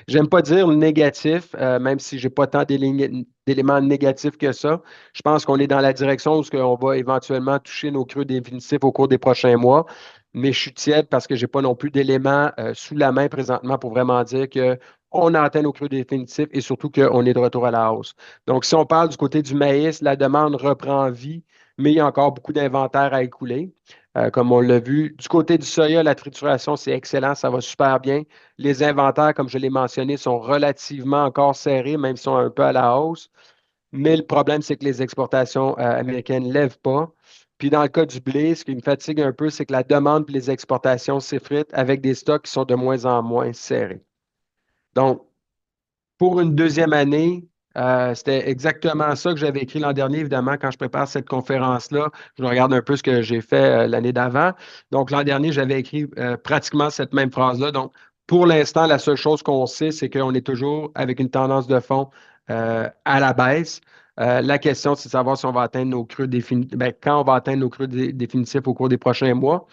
B: J'aime pas dire négatif, même si j'ai pas tant d'éléments négatifs que ça. Je pense qu'on est dans la direction où on va éventuellement toucher nos creux définitifs au cours des prochains mois. Mais je suis tiède parce que j'ai pas non plus d'éléments sous la main présentement pour vraiment dire que on a atteint nos creux définitifs et surtout qu'on est de retour à la hausse. Donc, si on parle du côté du maïs, la demande reprend vie, mais il y a encore beaucoup d'inventaire à écouler comme on l'a vu. Du côté du soya, la trituration, c'est excellent, ça va super bien. Les inventaires, comme je l'ai mentionné, sont relativement encore serrés, même s'ils sont un peu à la hausse. Mais le problème, c'est que les exportations américaines ne lèvent pas. Puis dans le cas du blé, ce qui me fatigue un peu, c'est que la demande et les exportations s'effritent avec des stocks qui sont de moins en moins serrés. Donc, pour une deuxième année, c'était exactement ça que j'avais écrit l'an dernier, évidemment, quand je prépare cette conférence-là. Je regarde un peu ce que j'ai fait l'année d'avant. Donc, l'an dernier, j'avais écrit pratiquement cette même phrase-là. Donc, pour l'instant, la seule chose qu'on sait, c'est qu'on est toujours avec une tendance de fond à la baisse. La question, c'est de savoir si on va atteindre nos creux définitifs, quand on va atteindre nos creux définitifs au cours des prochains mois.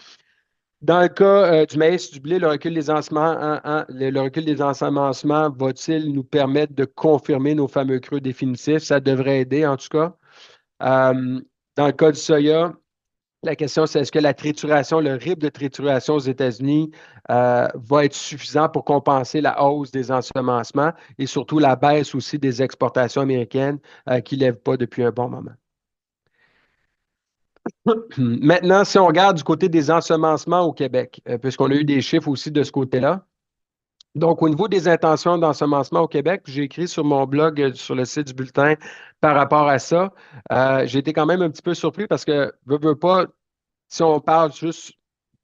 B: Dans le cas du maïs, du blé, le recul des le recul des ensemencements va-t-il nous permettre de confirmer nos fameux creux définitifs? Ça devrait aider, en tout cas. Euh, dans le cas du soya, la question, c'est est-ce que la trituration, le rythme de trituration aux États-Unis va être suffisant pour compenser la hausse des ensemencements et surtout la baisse aussi des exportations américaines qui ne lèvent pas depuis un bon moment? Maintenant, si on regarde du côté des ensemencements au Québec, puisqu'on a eu des chiffres aussi de ce côté-là, donc, au niveau des intentions d'ensemencement au Québec, j'ai écrit sur mon blog, sur le site du bulletin par rapport à ça. J'ai été quand même un petit peu surpris parce que, veux pas, si on parle juste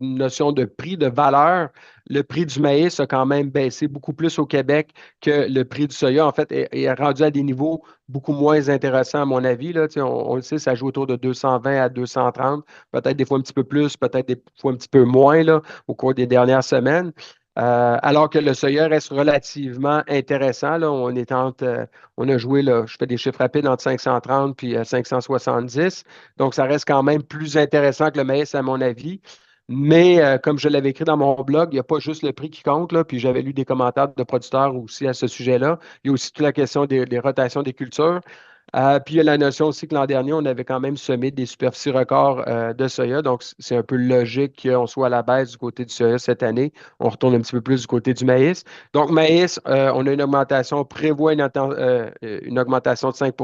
B: d'une notion de prix, de valeur, le prix du maïs a quand même baissé beaucoup plus au Québec que le prix du soya. En fait, est rendu à des niveaux beaucoup moins intéressants, à mon avis. Là. On le sait, ça joue autour de 220 à 230, peut-être des fois un petit peu plus, peut-être des fois un petit peu moins là, au cours des dernières semaines. Alors que le soya reste relativement intéressant. Là. On a joué, là, je fais des chiffres rapides, entre 530 puis 570. Donc, ça reste quand même plus intéressant que le maïs, à mon avis. Mais comme je l'avais écrit dans mon blog, il n'y a pas juste le prix qui compte, là, puis j'avais lu des commentaires de producteurs aussi à ce sujet-là. Il y a aussi toute la question des rotations des cultures. Puis il y a la notion aussi que l'an dernier, on avait quand même semé des superficies records de soya. Donc, c'est un peu logique qu'on soit à la baisse du côté du soya cette année. On retourne un petit peu plus du côté du maïs. Donc, maïs, on a une augmentation, on prévoit une augmentation de 5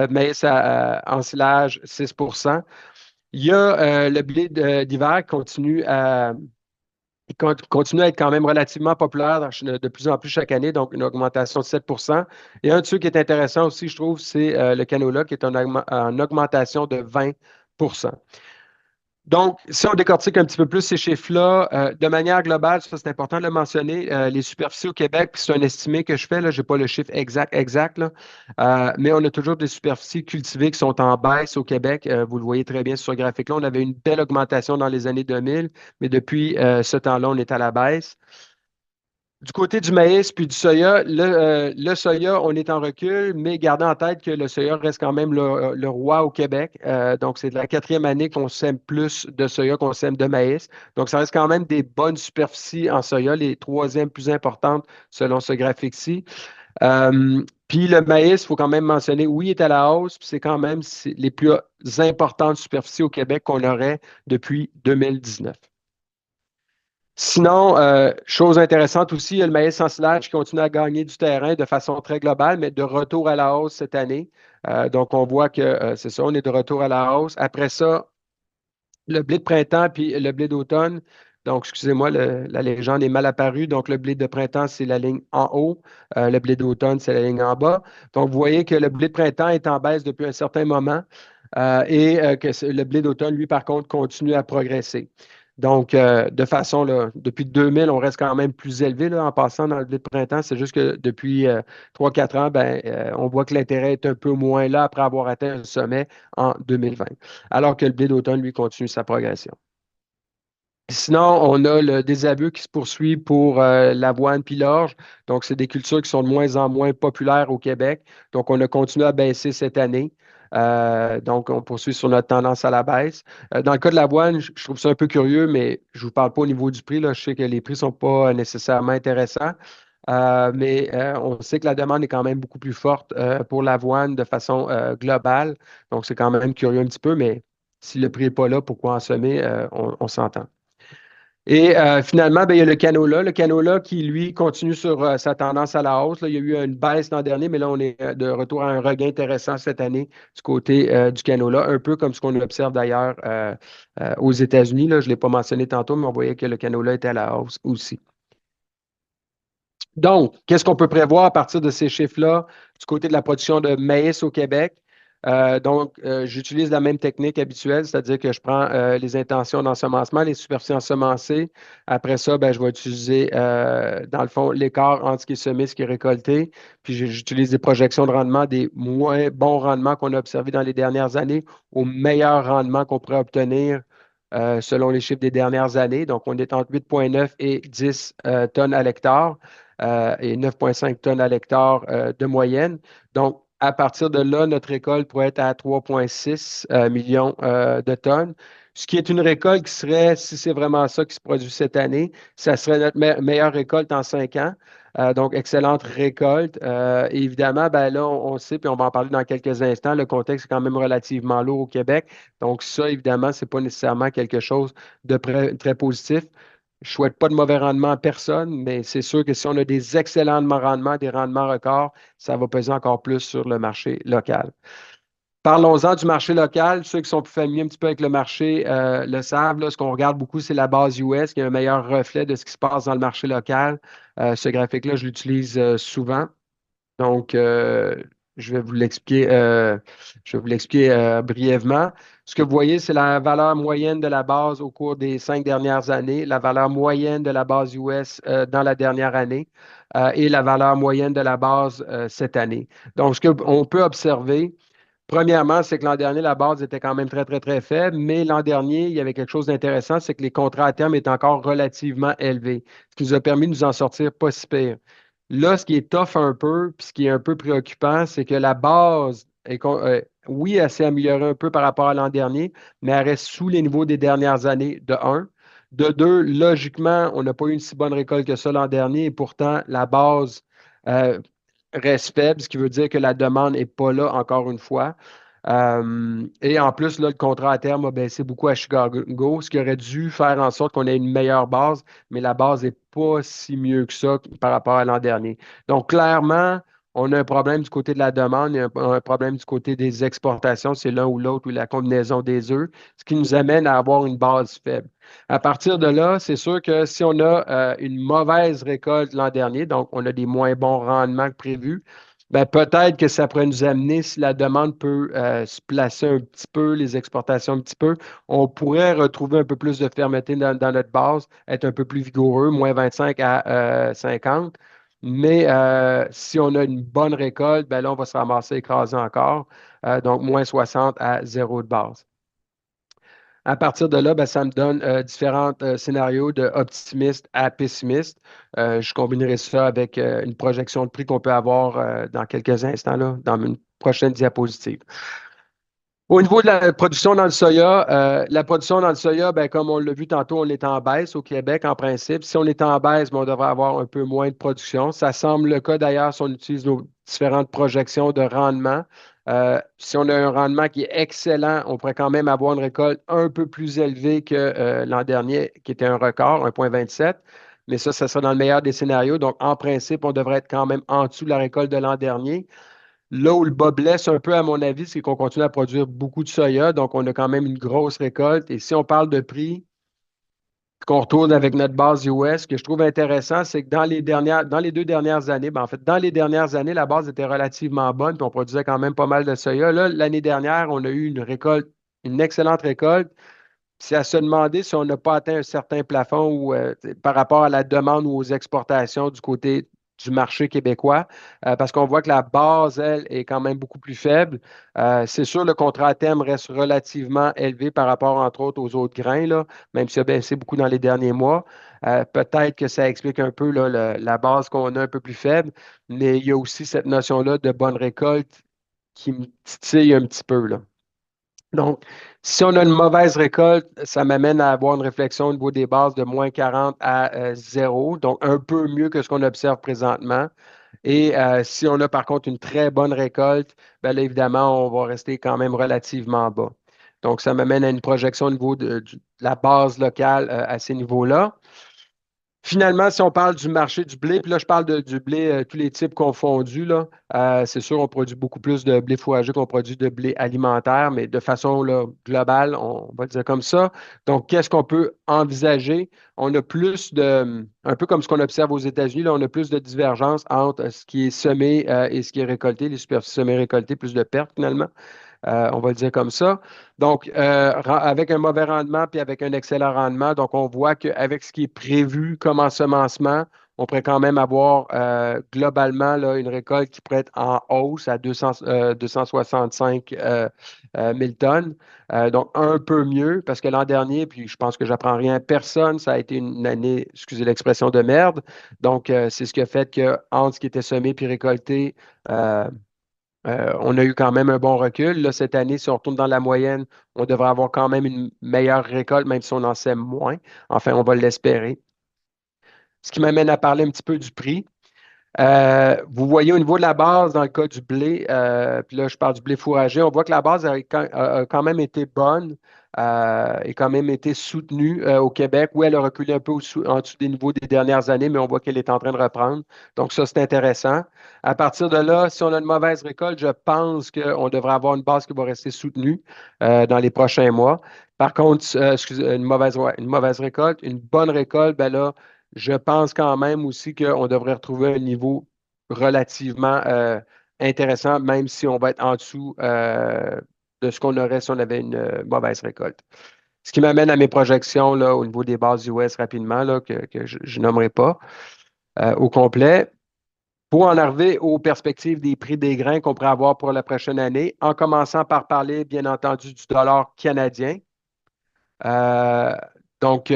B: maïs en silage, 6. Il y a le blé d'hiver qui continue à être quand même relativement populaire de plus en plus chaque année, donc une augmentation de 7. Et un de ceux qui est intéressant aussi, je trouve, c'est le canola qui est en augmentation de 20. Donc, si on décortique un petit peu plus ces chiffres-là, de manière globale, ça c'est important de le mentionner, les superficies au Québec, puis c'est un estimé que je fais, là, je n'ai pas le chiffre exact, là, mais on a toujours des superficies cultivées qui sont en baisse au Québec. Vous le voyez très bien sur ce graphique-là. On avait une belle augmentation dans les années 2000, mais depuis ce temps-là, on est à la baisse. Du côté du maïs puis du soya, le soya, on est en recul, mais gardez en tête que le soya reste quand même le roi au Québec. Donc, c'est de la quatrième année qu'on sème plus de soya qu'on sème de maïs. Donc, ça reste quand même des bonnes superficies en soya, les troisièmes plus importantes selon ce graphique-ci. Puis le maïs, il faut quand même mentionner, oui, il est à la hausse, puis c'est quand même les plus importantes superficies au Québec qu'on aurait depuis 2019. Sinon, chose intéressante aussi, il y a le maïs ensilage qui continue à gagner du terrain de façon très globale, mais de retour à la hausse cette année. Donc, on voit que c'est ça, on est de retour à la hausse. Après ça, le blé de printemps puis le blé d'automne. Donc, excusez-moi, la légende est mal apparue. Donc, le blé de printemps, c'est la ligne en haut. Le blé d'automne, c'est la ligne en bas. Donc, vous voyez que le blé de printemps est en baisse depuis un certain moment et que le blé d'automne, lui, par contre, continue à progresser. Donc, de façon, là, depuis 2000, on reste quand même plus élevé là, en passant dans le blé de printemps. C'est juste que depuis 3-4 ans, ben, on voit que l'intérêt est un peu moins là après avoir atteint un sommet en 2020, alors que le blé d'automne, lui, continue sa progression. Sinon, on a le désherbeux qui se poursuit pour l'avoine puis l'orge. Donc, c'est des cultures qui sont de moins en moins populaires au Québec. Donc, on a continué à baisser cette année. Donc, on poursuit sur notre tendance à la baisse. Dans le cas de l'avoine, je trouve ça un peu curieux, mais je ne vous parle pas au niveau du prix, là. Je sais que les prix ne sont pas nécessairement intéressants. Mais on sait que la demande est quand même beaucoup plus forte pour l'avoine de façon globale. Donc, c'est quand même curieux un petit peu, mais si le prix n'est pas là, pourquoi en semer? On s'entend. Et finalement, ben, il y a le canola. Le canola qui, lui, continue sur sa tendance à la hausse. Là, il y a eu une baisse l'an dernier, mais là, on est de retour à un regain intéressant cette année du côté du canola, un peu comme ce qu'on observe d'ailleurs aux États-Unis. Là, je ne l'ai pas mentionné tantôt, mais on voyait que le canola était à la hausse aussi. Donc, qu'est-ce qu'on peut prévoir à partir de ces chiffres-là du côté de la production de maïs au Québec? J'utilise la même technique habituelle, c'est-à-dire que je prends les intentions d'ensemencement, les superficies ensemencées. Après ça, ben, je vais utiliser, dans le fond, l'écart entre ce qui est semé et ce qui est récolté. Puis j'utilise des projections de rendement des moins bons rendements qu'on a observés dans les dernières années au meilleur rendement qu'on pourrait obtenir selon les chiffres des dernières années. Donc, on est entre 8,9 et 10 tonnes à l'hectare et 9,5 tonnes à l'hectare de moyenne. Donc, à partir de là, notre récolte pourrait être à 3,6 millions de tonnes, ce qui est une récolte qui serait, si c'est vraiment ça qui se produit cette année, ça serait notre meilleure récolte en 5 ans. Donc, excellente récolte. Et évidemment, ben là, on sait, puis on va en parler dans quelques instants, le contexte est quand même relativement lourd au Québec. Donc, ça, évidemment, ce n'est pas nécessairement quelque chose de très positif. Je ne souhaite pas de mauvais rendement à personne, mais c'est sûr que si on a des excellents rendements, des rendements records, ça va peser encore plus sur le marché local. Parlons-en du marché local. Ceux qui sont plus familiers un petit peu avec le marché le savent. Là, ce qu'on regarde beaucoup, c'est la base US, qui est un meilleur reflet de ce qui se passe dans le marché local. Ce graphique-là, je l'utilise souvent. Donc, je vais vous l'expliquer, brièvement. Ce que vous voyez, c'est la valeur moyenne de la base au cours des 5 dernières années, la valeur moyenne de la base US dans la dernière année et la valeur moyenne de la base cette année. Donc, ce qu'on peut observer, premièrement, c'est que l'an dernier, la base était quand même très, très, très faible, mais l'an dernier, il y avait quelque chose d'intéressant, c'est que les contrats à terme étaient encore relativement élevés, ce qui nous a permis de nous en sortir pas si pire. Là, ce qui est tough un peu, puis ce qui est un peu préoccupant, c'est que la base, oui, elle s'est améliorée un peu par rapport à l'an dernier, mais elle reste sous les niveaux des dernières années, de un. De deux, logiquement, on n'a pas eu une si bonne récolte que ça l'an dernier, et pourtant, la base euh, reste faible, ce qui veut dire que la demande n'est pas là encore une fois. Et en plus, là, le contrat à terme a baissé beaucoup à Chicago, ce qui aurait dû faire en sorte qu'on ait une meilleure base, mais la base n'est pas si mieux que ça par rapport à l'an dernier. Donc, clairement, on a un problème du côté de la demande et un problème du côté des exportations, c'est l'un ou l'autre ou la combinaison des œufs, ce qui nous amène à avoir une base faible. À partir de là, c'est sûr que si on a une mauvaise récolte l'an dernier, donc on a des moins bons rendements que prévu, ben, peut-être que ça pourrait nous amener, si la demande peut se placer un petit peu, les exportations un petit peu, on pourrait retrouver un peu plus de fermeté dans notre base, être un peu plus vigoureux, moins 25 à 50. Mais si on a une bonne récolte, ben là, on va se ramasser écrasé encore. Donc, moins 60 à zéro de base. À partir de là, ben, ça me donne différents scénarios de optimiste à pessimiste. Je combinerai ça avec une projection de prix qu'on peut avoir dans quelques instants, là, dans une prochaine diapositive. Au niveau de la production dans le soya, la production dans le soya, ben, comme on l'a vu tantôt, on est en baisse au Québec en principe. Si on est en baisse, ben, on devrait avoir un peu moins de production. Ça semble le cas d'ailleurs si on utilise nos différentes projections de rendement. Si on a un rendement qui est excellent, on pourrait quand même avoir une récolte un peu plus élevée que l'an dernier, qui était un record, 1,27. Mais ça sera dans le meilleur des scénarios. Donc, en principe, on devrait être quand même en dessous de la récolte de l'an dernier. Là où le bas blesse un peu, à mon avis, c'est qu'on continue à produire beaucoup de soya, donc on a quand même une grosse récolte. Et si on parle de prix, qu'on retourne avec notre base US, ce que je trouve intéressant, c'est que dans les 2 dernières années, ben en fait, dans les dernières années, la base était relativement bonne, puis on produisait quand même pas mal de soya. Là, l'année dernière, on a eu une récolte, une excellente récolte, C'est à se demander si on n'a pas atteint un certain plafond ou, par rapport à la demande ou aux exportations du côté du marché québécois, parce qu'on voit que la base, elle, est quand même beaucoup plus faible. C'est sûr, le contrat à terme reste relativement élevé par rapport, entre autres, aux autres grains, là, même s'il a baissé beaucoup dans les derniers mois. Peut-être que ça explique un peu là, la base qu'on a un peu plus faible, mais il y a aussi cette notion-là de bonne récolte qui me titille un petit peu, là. Donc, si on a une mauvaise récolte, ça m'amène à avoir une réflexion au niveau des bases de moins 40 à 0, donc un peu mieux que ce qu'on observe présentement. Et si on a par contre une très bonne récolte, bien là, évidemment, on va rester quand même relativement bas. Donc, ça m'amène à une projection au niveau de la base locale à ces niveaux-là. Finalement, si on parle du marché du blé, puis là, je parle du blé, tous les types confondus, là, c'est sûr, on produit beaucoup plus de blé fourragé qu'on produit de blé alimentaire, mais de façon là, globale, on va le dire comme ça. Donc, qu'est-ce qu'on peut envisager? On a plus de, un peu comme ce qu'on observe aux États-Unis, là, on a plus de divergence entre ce qui est semé et ce qui est récolté, les superficies semées récoltées, plus de pertes finalement. On va le dire comme ça. Donc, avec un mauvais rendement puis avec un excellent rendement, donc on voit qu'avec ce qui est prévu comme ensemencement, on pourrait quand même avoir globalement là, une récolte qui pourrait être en hausse à 265 000 tonnes. Donc, un peu mieux parce que l'an dernier, puis je pense que j'apprends rien à personne, ça a été une année, excusez l'expression, de merde. Donc, c'est ce qui a fait que entre ce qui était semé puis récolté, on a eu quand même un bon recul. Là, cette année, si on retourne dans la moyenne, on devrait avoir quand même une meilleure récolte, même si on en sème moins. Enfin, on va l'espérer. Ce qui m'amène à parler un petit peu du prix. Vous voyez au niveau de la base, dans le cas du blé, puis là, je parle du blé fourragé, on voit que la base a quand même été bonne et quand même été soutenue au Québec. Oui, elle a reculé un peu en dessous des niveaux des dernières années, mais on voit qu'elle est en train de reprendre. Donc, ça, c'est intéressant. À partir de là, si on a une mauvaise récolte, je pense qu'on devrait avoir une base qui va rester soutenue dans les prochains mois. Par contre, excusez, ouais, une mauvaise récolte, une bonne récolte, ben là, je pense quand même aussi qu'on devrait retrouver un niveau relativement intéressant, même si on va être en dessous de ce qu'on aurait si on avait une mauvaise récolte. Ce qui m'amène à mes projections là, au niveau des bases US rapidement, là, que je nommerai pas au complet. Pour en arriver aux perspectives des prix des grains qu'on pourrait avoir pour la prochaine année, en commençant par parler, bien entendu, du dollar canadien. Euh, donc,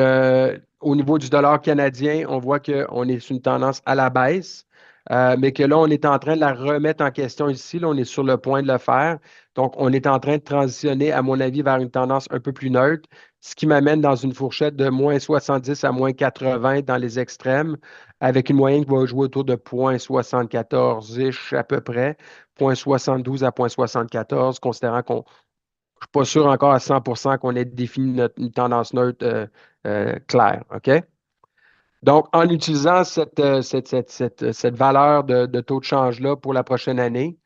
B: au niveau du dollar canadien, on voit qu'on est sur une tendance à la baisse, mais que là, on est en train de la remettre en question ici. Là, on est sur le point de le faire. Donc, on est en train de transitionner, à mon avis, vers une tendance un peu plus neutre, ce qui m'amène dans une fourchette de moins 70 à moins 80 dans les extrêmes, avec une moyenne qui va jouer autour de 0,74-ish à peu près, 0,72 à 0,74, considérant qu'on je ne suis pas sûr encore à 100% qu'on ait défini une tendance neutre claire. OK? Donc, en utilisant cette valeur de taux de change-là pour la prochaine année,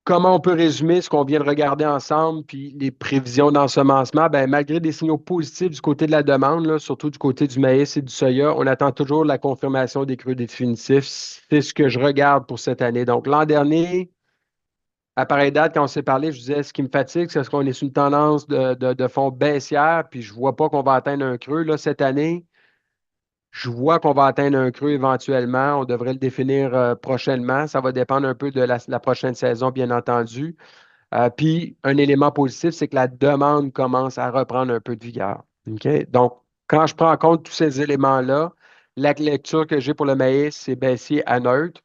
B: comment on peut résumer ce qu'on vient de regarder ensemble, puis les prévisions d'ensemencement? Ben, malgré des signaux positifs du côté de la demande, là, surtout du côté du maïs et du soya, on attend toujours la confirmation des creux définitifs. C'est ce que je regarde pour cette année. Donc, l'an dernier, à pareille date, quand on s'est parlé, je disais, ce qui me fatigue, c'est qu'on est sur une tendance de fond baissière, puis je ne vois pas qu'on va atteindre un creux. Là, cette année, je vois qu'on va atteindre un creux éventuellement. On devrait le définir prochainement. Ça va dépendre un peu de la prochaine saison, bien entendu. Puis, un élément positif, c'est que la demande commence à reprendre un peu de vigueur. OK? Donc, quand je prends en compte tous ces éléments-là, la lecture que j'ai pour le maïs, c'est baissier à neutre.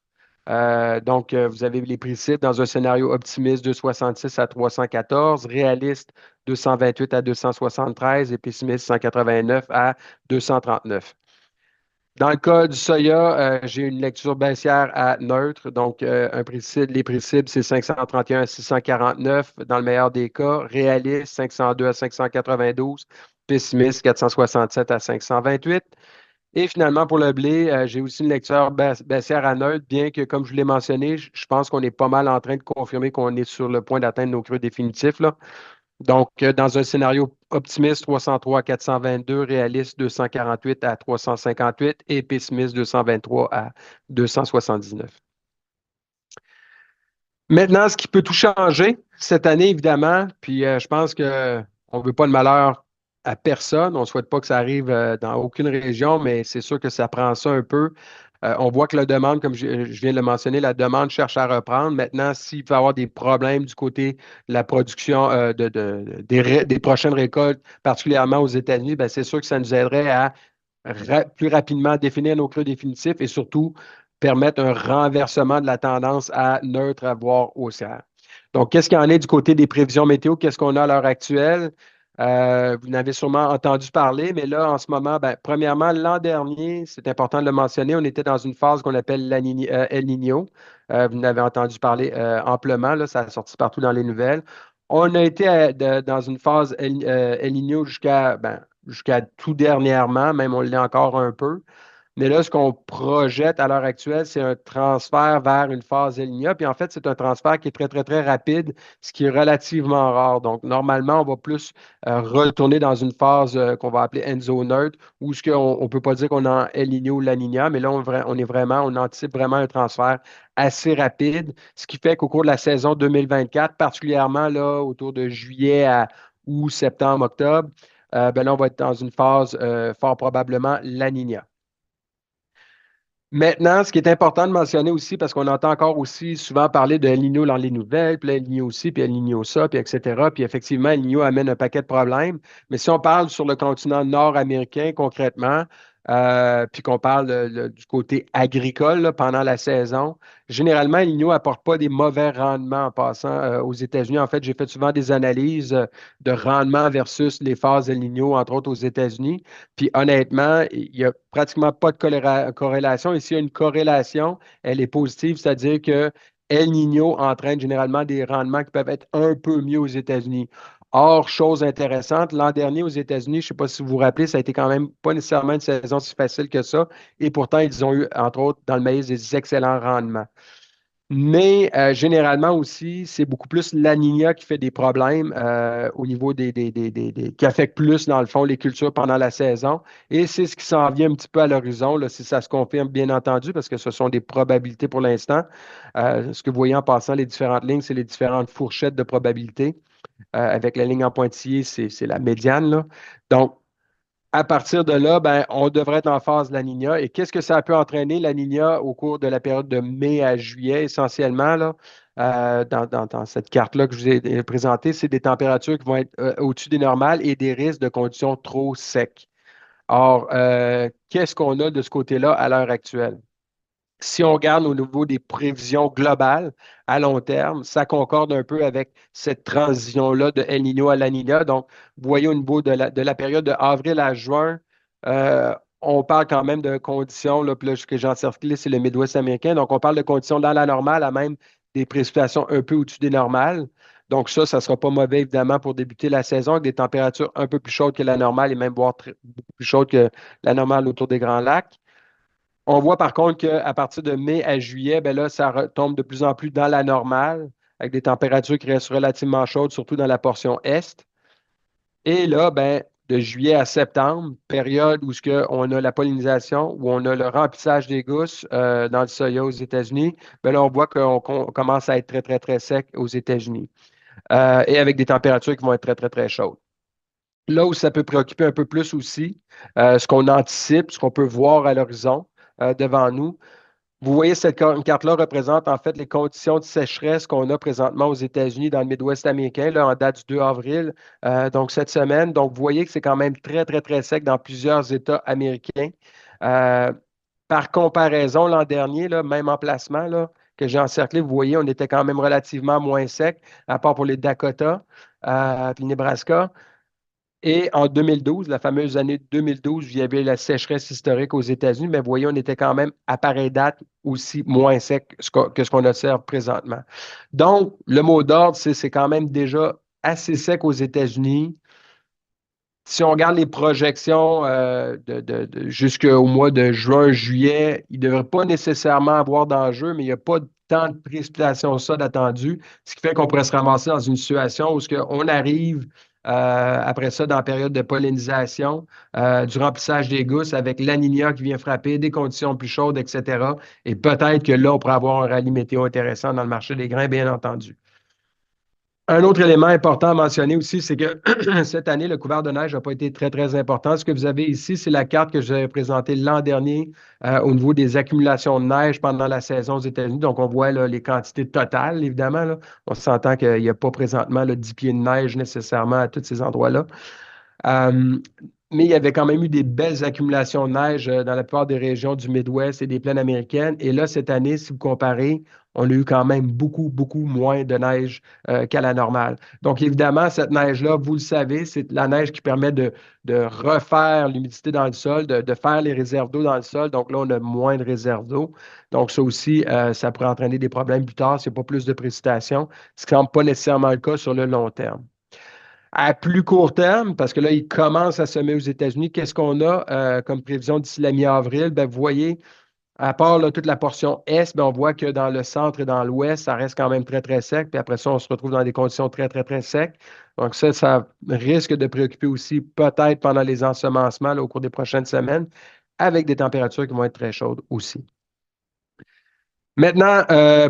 B: Donc, vous avez les prix cibles dans un scénario optimiste 266 à 314, réaliste 228 à 273 et pessimiste 189 à 239. Dans le cas du soya, j'ai une lecture baissière à neutre. Donc, les prix cibles, c'est 531 à 649 dans le meilleur des cas. Réaliste, 502 à 592. Pessimiste, 467 à 528. Et finalement, pour le blé, j'ai aussi une lecture baissière à neutre, bien que, comme je l'ai mentionné, je pense qu'on est pas mal en train de confirmer qu'on est sur le point d'atteindre nos creux définitifs, là. Donc, dans un scénario optimiste, 303 à 422, réaliste 248 à 358 et pessimiste 223 à 279. Maintenant, ce qui peut tout changer cette année, évidemment, puis je pense que on ne veut pas le malheur à personne. On ne souhaite pas que ça arrive dans aucune région, mais c'est sûr que ça prend ça un peu. On voit que la demande, comme je viens de le mentionner, la demande cherche à reprendre. Maintenant, s'il peut y avoir des problèmes du côté de la production des prochaines récoltes, particulièrement aux États-Unis, ben, c'est sûr que ça nous aiderait à plus rapidement définir nos creux définitifs et surtout permettre un renversement de la tendance à neutre à voire haussière. Donc, qu'est-ce qu'il y en est du côté des prévisions météo? Qu'est-ce qu'on a à l'heure actuelle? Vous en avez sûrement entendu parler, mais là, en ce moment, ben, premièrement, l'an dernier, c'est important de le mentionner, on était dans une phase qu'on appelle El Niño. Vous en avez entendu parler amplement, là, ça a sorti partout dans les nouvelles. On a été dans une phase El Niño jusqu'à tout dernièrement, même on l'est encore un peu. Mais là, ce qu'on projette à l'heure actuelle, c'est un transfert vers une phase El Niño. Puis en fait, c'est un transfert qui est très, très, très rapide, ce qui est relativement rare. Donc, normalement, on va plus retourner dans une phase qu'on va appeler Enzo neutre, où ce qu'on ne peut pas dire qu'on est en El Niño ou La Niña, mais là, on anticipe vraiment un transfert assez rapide, ce qui fait qu'au cours de la saison 2024, particulièrement là, autour de juillet à août, septembre, octobre, ben là, on va être dans une phase fort probablement La Niña. Maintenant, ce qui est important de mentionner aussi, parce qu'on entend encore aussi souvent parler de El Niño dans les nouvelles, puis El Niño aussi, puis El Niño ça, puis etc. Puis effectivement, El Niño amène un paquet de problèmes. Mais si on parle sur le continent nord-américain concrètement, puis qu'on parle du côté agricole là, pendant la saison, généralement, El Niño n'apporte pas des mauvais rendements en passant aux États-Unis. En fait, j'ai fait souvent des analyses de rendement versus les phases El Niño, entre autres aux États-Unis. Puis honnêtement, il n'y a pratiquement pas de corrélation. Et s'il y a une corrélation, elle est positive, c'est-à-dire que El Niño entraîne généralement des rendements qui peuvent être un peu mieux aux États-Unis. Or, chose intéressante, l'an dernier aux États-Unis, je ne sais pas si vous vous rappelez, ça a été quand même pas nécessairement une saison si facile que ça. Et pourtant, ils ont eu, entre autres, dans le maïs, des excellents rendements. Mais généralement aussi, c'est beaucoup plus la Niña qui fait des problèmes au niveau qui affecte plus, dans le fond, les cultures pendant la saison. Et c'est ce qui s'en vient un petit peu à l'horizon, là, si ça se confirme, bien entendu, parce que ce sont des probabilités pour l'instant. Ce que vous voyez en passant, les différentes lignes, c'est les différentes fourchettes de probabilité. Avec la ligne en pointillé, c'est la médiane, là. Donc, à partir de là, ben, on devrait être en phase La Niña. Et qu'est-ce que ça peut entraîner, La Niña, au cours de la période de mai à juillet, essentiellement, là, dans cette carte-là que je vous ai présentée, c'est des températures qui vont être au-dessus des normales et des risques de conditions trop secs. Or, qu'est-ce qu'on a de ce côté-là à l'heure actuelle? Si on regarde au niveau des prévisions globales à long terme, ça concorde un peu avec cette transition-là de El Niño à La Niña. Donc, vous voyez au niveau de la période de avril à juin, on parle quand même de conditions, là, puis là, ce que j'ai encerclé, c'est le Midwest américain. Donc, on parle de conditions dans la normale à même des précipitations un peu au-dessus des normales. Donc, ça ne sera pas mauvais, évidemment, pour débuter la saison avec des températures un peu plus chaudes que la normale et même voire beaucoup plus chaudes que la normale autour des Grands Lacs. On voit par contre qu'à partir de mai à juillet, ben là, ça retombe de plus en plus dans la normale, avec des températures qui restent relativement chaudes, surtout dans la portion est. Et là, ben, de juillet à septembre, période où on a la pollinisation, où on a le remplissage des gousses dans le soya aux États-Unis, ben là, on voit qu'on commence à être très, très, très sec aux États-Unis. Et avec des températures qui vont être très, très, très chaudes. Là où ça peut préoccuper un peu plus aussi, ce qu'on anticipe, ce qu'on peut voir à l'horizon devant nous, vous voyez, cette carte-là représente en fait les conditions de sécheresse qu'on a présentement aux États-Unis dans le Midwest américain, là, en date du 2 avril, donc cette semaine. Donc, vous voyez que c'est quand même très, très, très sec dans plusieurs États américains. Euh, Par comparaison, l'an dernier, là, même emplacement là, que j'ai encerclé, vous voyez, on était quand même relativement moins sec, à part pour les Dakota, puis le Nebraska. Et en 2012, la fameuse année 2012, il y avait la sécheresse historique aux États-Unis, mais vous voyez, on était quand même à pareille date aussi moins sec que ce qu'on observe présentement. Donc, le mot d'ordre, c'est quand même déjà assez sec aux États-Unis. Si on regarde les projections jusqu'au mois de juin, juillet, il ne devrait pas nécessairement avoir d'enjeu, mais il n'y a pas tant de précipitations ça d'attendu, ce qui fait qu'on pourrait se ramasser dans une situation où on arrive après ça dans la période de pollinisation, du remplissage des gousses avec la Niña qui vient frapper, des conditions plus chaudes, etc. Et peut-être que là, on pourrait avoir un rallye météo intéressant dans le marché des grains, bien entendu. Un autre élément important à mentionner aussi, c'est que cette année, le couvert de neige n'a pas été très, très important. Ce que vous avez ici, c'est la carte que j'avais présentée l'an dernier au niveau des accumulations de neige pendant la saison aux États-Unis. Donc, on voit là, les quantités totales, évidemment. Là. On s'entend qu'il n'y a pas présentement 10 pieds de neige nécessairement à tous ces endroits-là. Euh, mais il y avait quand même eu des belles accumulations de neige dans la plupart des régions du Midwest et des plaines américaines. Et là, cette année, si vous comparez, on a eu quand même beaucoup, beaucoup moins de neige qu'à la normale. Donc, évidemment, cette neige-là, vous le savez, c'est la neige qui permet de refaire l'humidité dans le sol, de faire les réserves d'eau dans le sol. Donc là, on a moins de réserves d'eau. Donc, ça aussi, ça pourrait entraîner des problèmes plus tard s'il n'y a pas plus de précipitations, ce qui ne semble pas nécessairement le cas sur le long terme. À plus court terme, parce que là, il commence à semer aux États-Unis, qu'est-ce qu'on a comme prévision d'ici la mi-avril? Ben, vous voyez, à part là, toute la portion est, ben, on voit que dans le centre et dans l'ouest, ça reste quand même très, très sec. Puis après ça, on se retrouve dans des conditions très, très, très secs. Donc ça risque de préoccuper aussi peut-être pendant les ensemencements là, au cours des prochaines semaines, avec des températures qui vont être très chaudes aussi. Maintenant,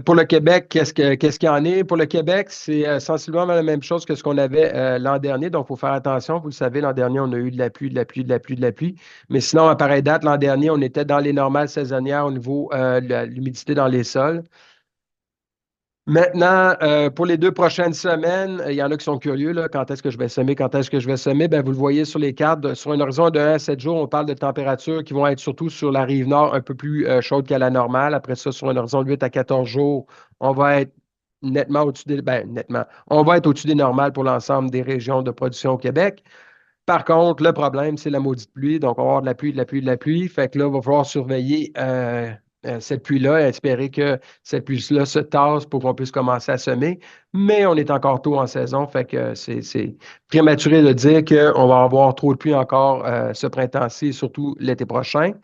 B: pour le Québec, qu'est-ce qu'il y en est? Pour le Québec, c'est sensiblement la même chose que ce qu'on avait l'an dernier. Donc, il faut faire attention. Vous le savez, l'an dernier, on a eu de la pluie, de la pluie, de la pluie, de la pluie. Mais sinon, à pareille date, l'an dernier, on était dans les normales saisonnières au niveau de l'humidité dans les sols. Maintenant, pour les 2 prochaines semaines, il y en a qui sont curieux, là, quand est-ce que je vais semer, quand est-ce que je vais semer? Ben, vous le voyez sur les cartes, sur un horizon de 1 à 7 jours, on parle de températures qui vont être surtout sur la rive nord un peu plus chaude qu'à la normale. Après ça, sur un horizon de 8 à 14 jours, on va être nettement au-dessus des, ben, nettement, on va être au-dessus des normales pour l'ensemble des régions de production au Québec. Par contre, le problème, c'est la maudite pluie. Donc, on va avoir de la pluie, de la pluie, de la pluie. Fait que là, il va falloir surveiller cette pluie-là et espérer que cette pluie-là se tasse pour qu'on puisse commencer à semer. Mais on est encore tôt en saison, fait que c'est prématuré de dire qu'on va avoir trop de pluie encore ce printemps-ci et surtout l'été prochain.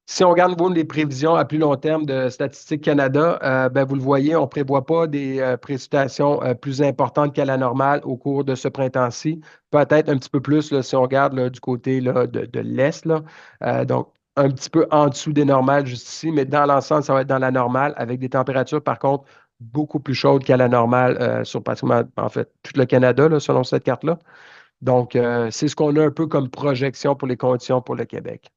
B: Si on regarde au niveau des prévisions à plus long terme de Statistique Canada, ben, vous le voyez, on ne prévoit pas des précipitations plus importantes qu'à la normale au cours de ce printemps-ci. Peut-être un petit peu plus là, si on regarde là, du côté là, de l'Est. Là. Donc, un petit peu en dessous des normales juste ici, mais dans l'ensemble, ça va être dans la normale avec des températures, par contre, beaucoup plus chaudes qu'à la normale sur pratiquement, en fait, tout le Canada, là, selon cette carte-là. Donc, c'est ce qu'on a un peu comme projection pour les conditions pour le Québec.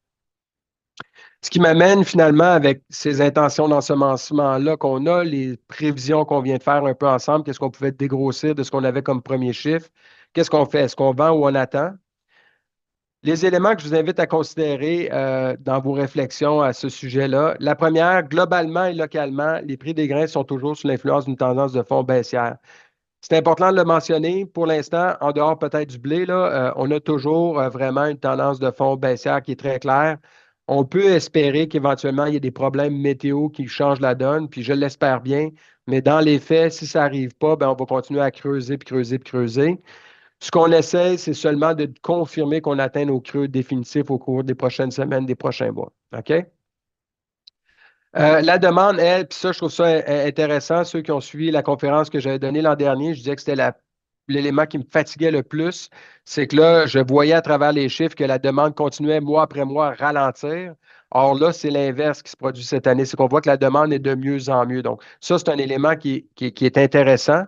B: Ce qui m'amène finalement avec ces intentions d'ensemencement-là qu'on a, les prévisions qu'on vient de faire un peu ensemble, qu'est-ce qu'on pouvait dégrossir de ce qu'on avait comme premier chiffre, qu'est-ce qu'on fait? Est-ce qu'on vend ou on attend? Les éléments que je vous invite à considérer dans vos réflexions à ce sujet-là, la première, globalement et localement, les prix des grains sont toujours sous l'influence d'une tendance de fond baissière. C'est important de le mentionner. Pour l'instant, en dehors peut-être du blé, là, on a toujours vraiment une tendance de fond baissière qui est très claire. On peut espérer qu'éventuellement, il y ait des problèmes météo qui changent la donne, puis je l'espère bien. Mais dans les faits, si ça n'arrive pas, ben, on va continuer à creuser, puis creuser, puis creuser. Ce qu'on essaie, c'est seulement de confirmer qu'on atteint nos creux définitifs au cours des prochaines semaines, des prochains mois. OK? La demande, elle, puis ça, je trouve ça intéressant. Ceux qui ont suivi la conférence que j'avais donnée l'an dernier, je disais que c'était l'élément qui me fatiguait le plus. C'est que là, je voyais à travers les chiffres que la demande continuait mois après mois à ralentir. Or là, c'est l'inverse qui se produit cette année. C'est qu'on voit que la demande est de mieux en mieux. Donc, ça, c'est un élément qui est intéressant.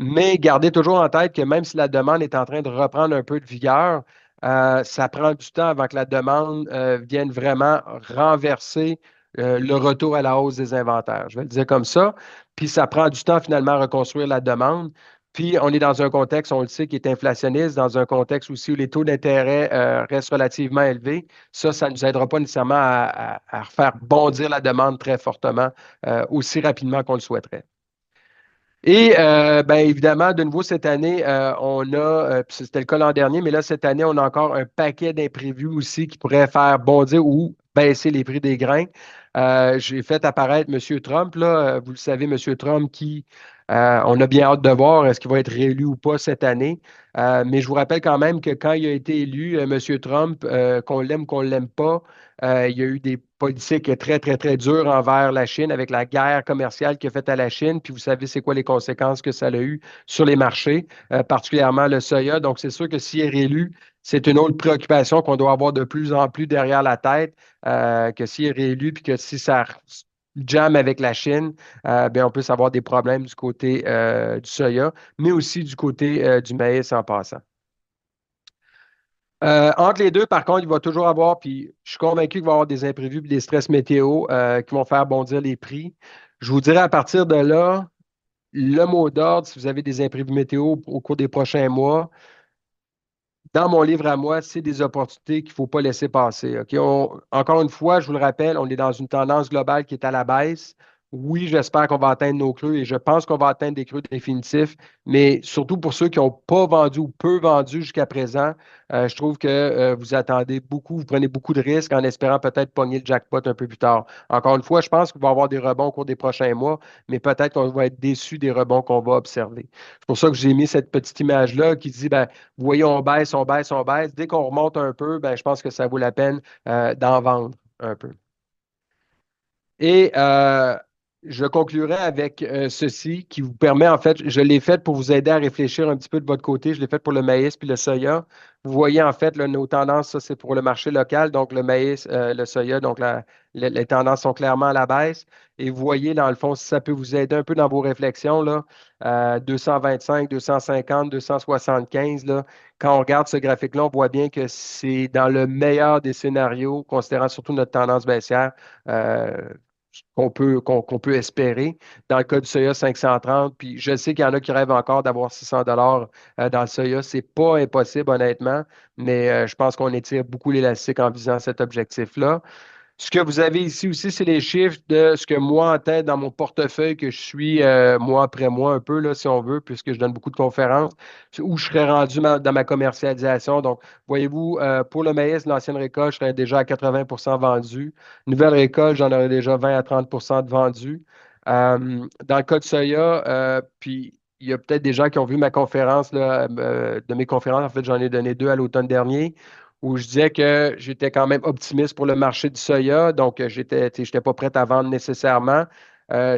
B: Mais gardez toujours en tête que même si la demande est en train de reprendre un peu de vigueur, ça prend du temps avant que la demande vienne vraiment renverser le retour à la hausse des inventaires. Je vais le dire comme ça. Puis ça prend du temps finalement à reconstruire la demande. Puis on est dans un contexte, on le sait, qui est inflationniste, dans un contexte aussi où les taux d'intérêt restent relativement élevés. Ça ne nous aidera pas nécessairement à refaire bondir la demande très fortement, aussi rapidement qu'on le souhaiterait. Et bien évidemment, de nouveau cette année, on a, puis c'était le cas l'an dernier, mais là, cette année, on a encore un paquet d'imprévus aussi qui pourraient faire bondir ou baisser les prix des grains. J'ai fait apparaître M. Trump, là, vous le savez, M. Trump qui, on a bien hâte de voir est-ce qu'il va être réélu ou pas cette année. Mais je vous rappelle quand même que quand il a été élu, M. Trump, qu'on l'aime ou qu'on ne l'aime pas, il y a eu des politiques très, très, très dures envers la Chine avec la guerre commerciale qu'il a faite à la Chine. Puis vous savez, c'est quoi les conséquences que ça a eu sur les marchés, particulièrement le soya. Donc, c'est sûr que s'il est réélu, c'est une autre préoccupation qu'on doit avoir de plus en plus derrière la tête, que s'il est réélu, puis que si ça jam avec la Chine, ben, on peut avoir des problèmes du côté du soya, mais aussi du côté du maïs en passant. Entre les deux, par contre, il va toujours avoir, puis je suis convaincu qu'il va y avoir des imprévus et des stress météo qui vont faire bondir les prix. Je vous dirais à partir de là, le mot d'ordre, si vous avez des imprévus météo au cours des prochains mois, dans mon livre à moi, c'est des opportunités qu'il ne faut pas laisser passer. OK? Encore une fois, je vous le rappelle, on est dans une tendance globale qui est à la baisse. Oui, j'espère qu'on va atteindre nos creux et je pense qu'on va atteindre des creux définitifs, mais surtout pour ceux qui n'ont pas vendu ou peu vendu jusqu'à présent, je trouve que vous attendez beaucoup, vous prenez beaucoup de risques en espérant peut-être pogner le jackpot un peu plus tard. Encore une fois, je pense qu'il va y avoir des rebonds au cours des prochains mois, mais peut-être qu'on va être déçu des rebonds qu'on va observer. C'est pour ça que j'ai mis cette petite image-là qui dit, ben, vous voyez, on baisse, on baisse, on baisse. Dès qu'on remonte un peu, ben, je pense que ça vaut la peine d'en vendre un peu. Et je conclurai avec ceci qui vous permet, en fait, je l'ai fait pour vous aider à réfléchir un petit peu de votre côté. Je l'ai fait pour le maïs puis le soya. Vous voyez, en fait, là, nos tendances, ça, c'est pour le marché local. Donc, le maïs, le soya, donc les tendances sont clairement à la baisse. Et vous voyez, dans le fond, si ça peut vous aider un peu dans vos réflexions, là, 225, 250, 275, là, quand on regarde ce graphique-là, on voit bien que c'est dans le meilleur des scénarios, considérant surtout notre tendance baissière. euh, qu'on peut espérer. Dans le cas du Soya 530, puis je sais qu'il y en a qui rêvent encore d'avoir 600 dollars dans le Soya. C'est pas impossible, honnêtement, mais je pense qu'on étire beaucoup l'élastique en visant cet objectif-là. Ce que vous avez ici aussi, c'est les chiffres de ce que moi, en tête, dans mon portefeuille, que je suis mois après mois, un peu, là, si on veut, puisque je donne beaucoup de conférences, où je serais rendu dans ma commercialisation. Donc, voyez-vous, pour le maïs, l'ancienne récolte, je serais déjà à 80 vendu. Nouvelle récolte, j'en aurais déjà 20 à 30 de vendu. Dans le cas de soya, puis il y a peut-être des gens qui ont vu ma conférence, là, de mes conférences. En fait, j'en ai donné deux à l'automne dernier où je disais que j'étais quand même optimiste pour le marché du soya, donc j'étais pas prêt à vendre nécessairement.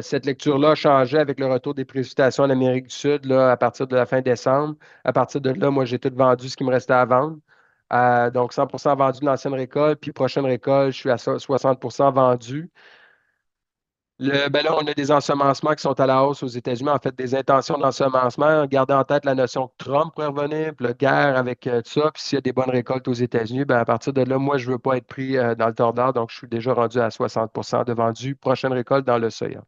B: Cette lecture-là a changé avec le retour des précipitations en Amérique du Sud là, à partir de la fin décembre. À partir de là, moi, j'ai tout vendu ce qui me restait à vendre. Donc, 100 vendu de l'ancienne récolte, puis prochaine récolte, je suis à 60 vendu. Ben là, on a des ensemencements qui sont à la hausse aux États-Unis, en fait, des intentions d'ensemencement. Gardez en tête la notion que Trump pourrait revenir, puis la guerre avec tout ça. Puis s'il y a des bonnes récoltes aux États-Unis, ben à partir de là, moi, je ne veux pas être pris dans le tordeur, donc je suis déjà rendu à 60 de vendu. Prochaine récolte dans le soya.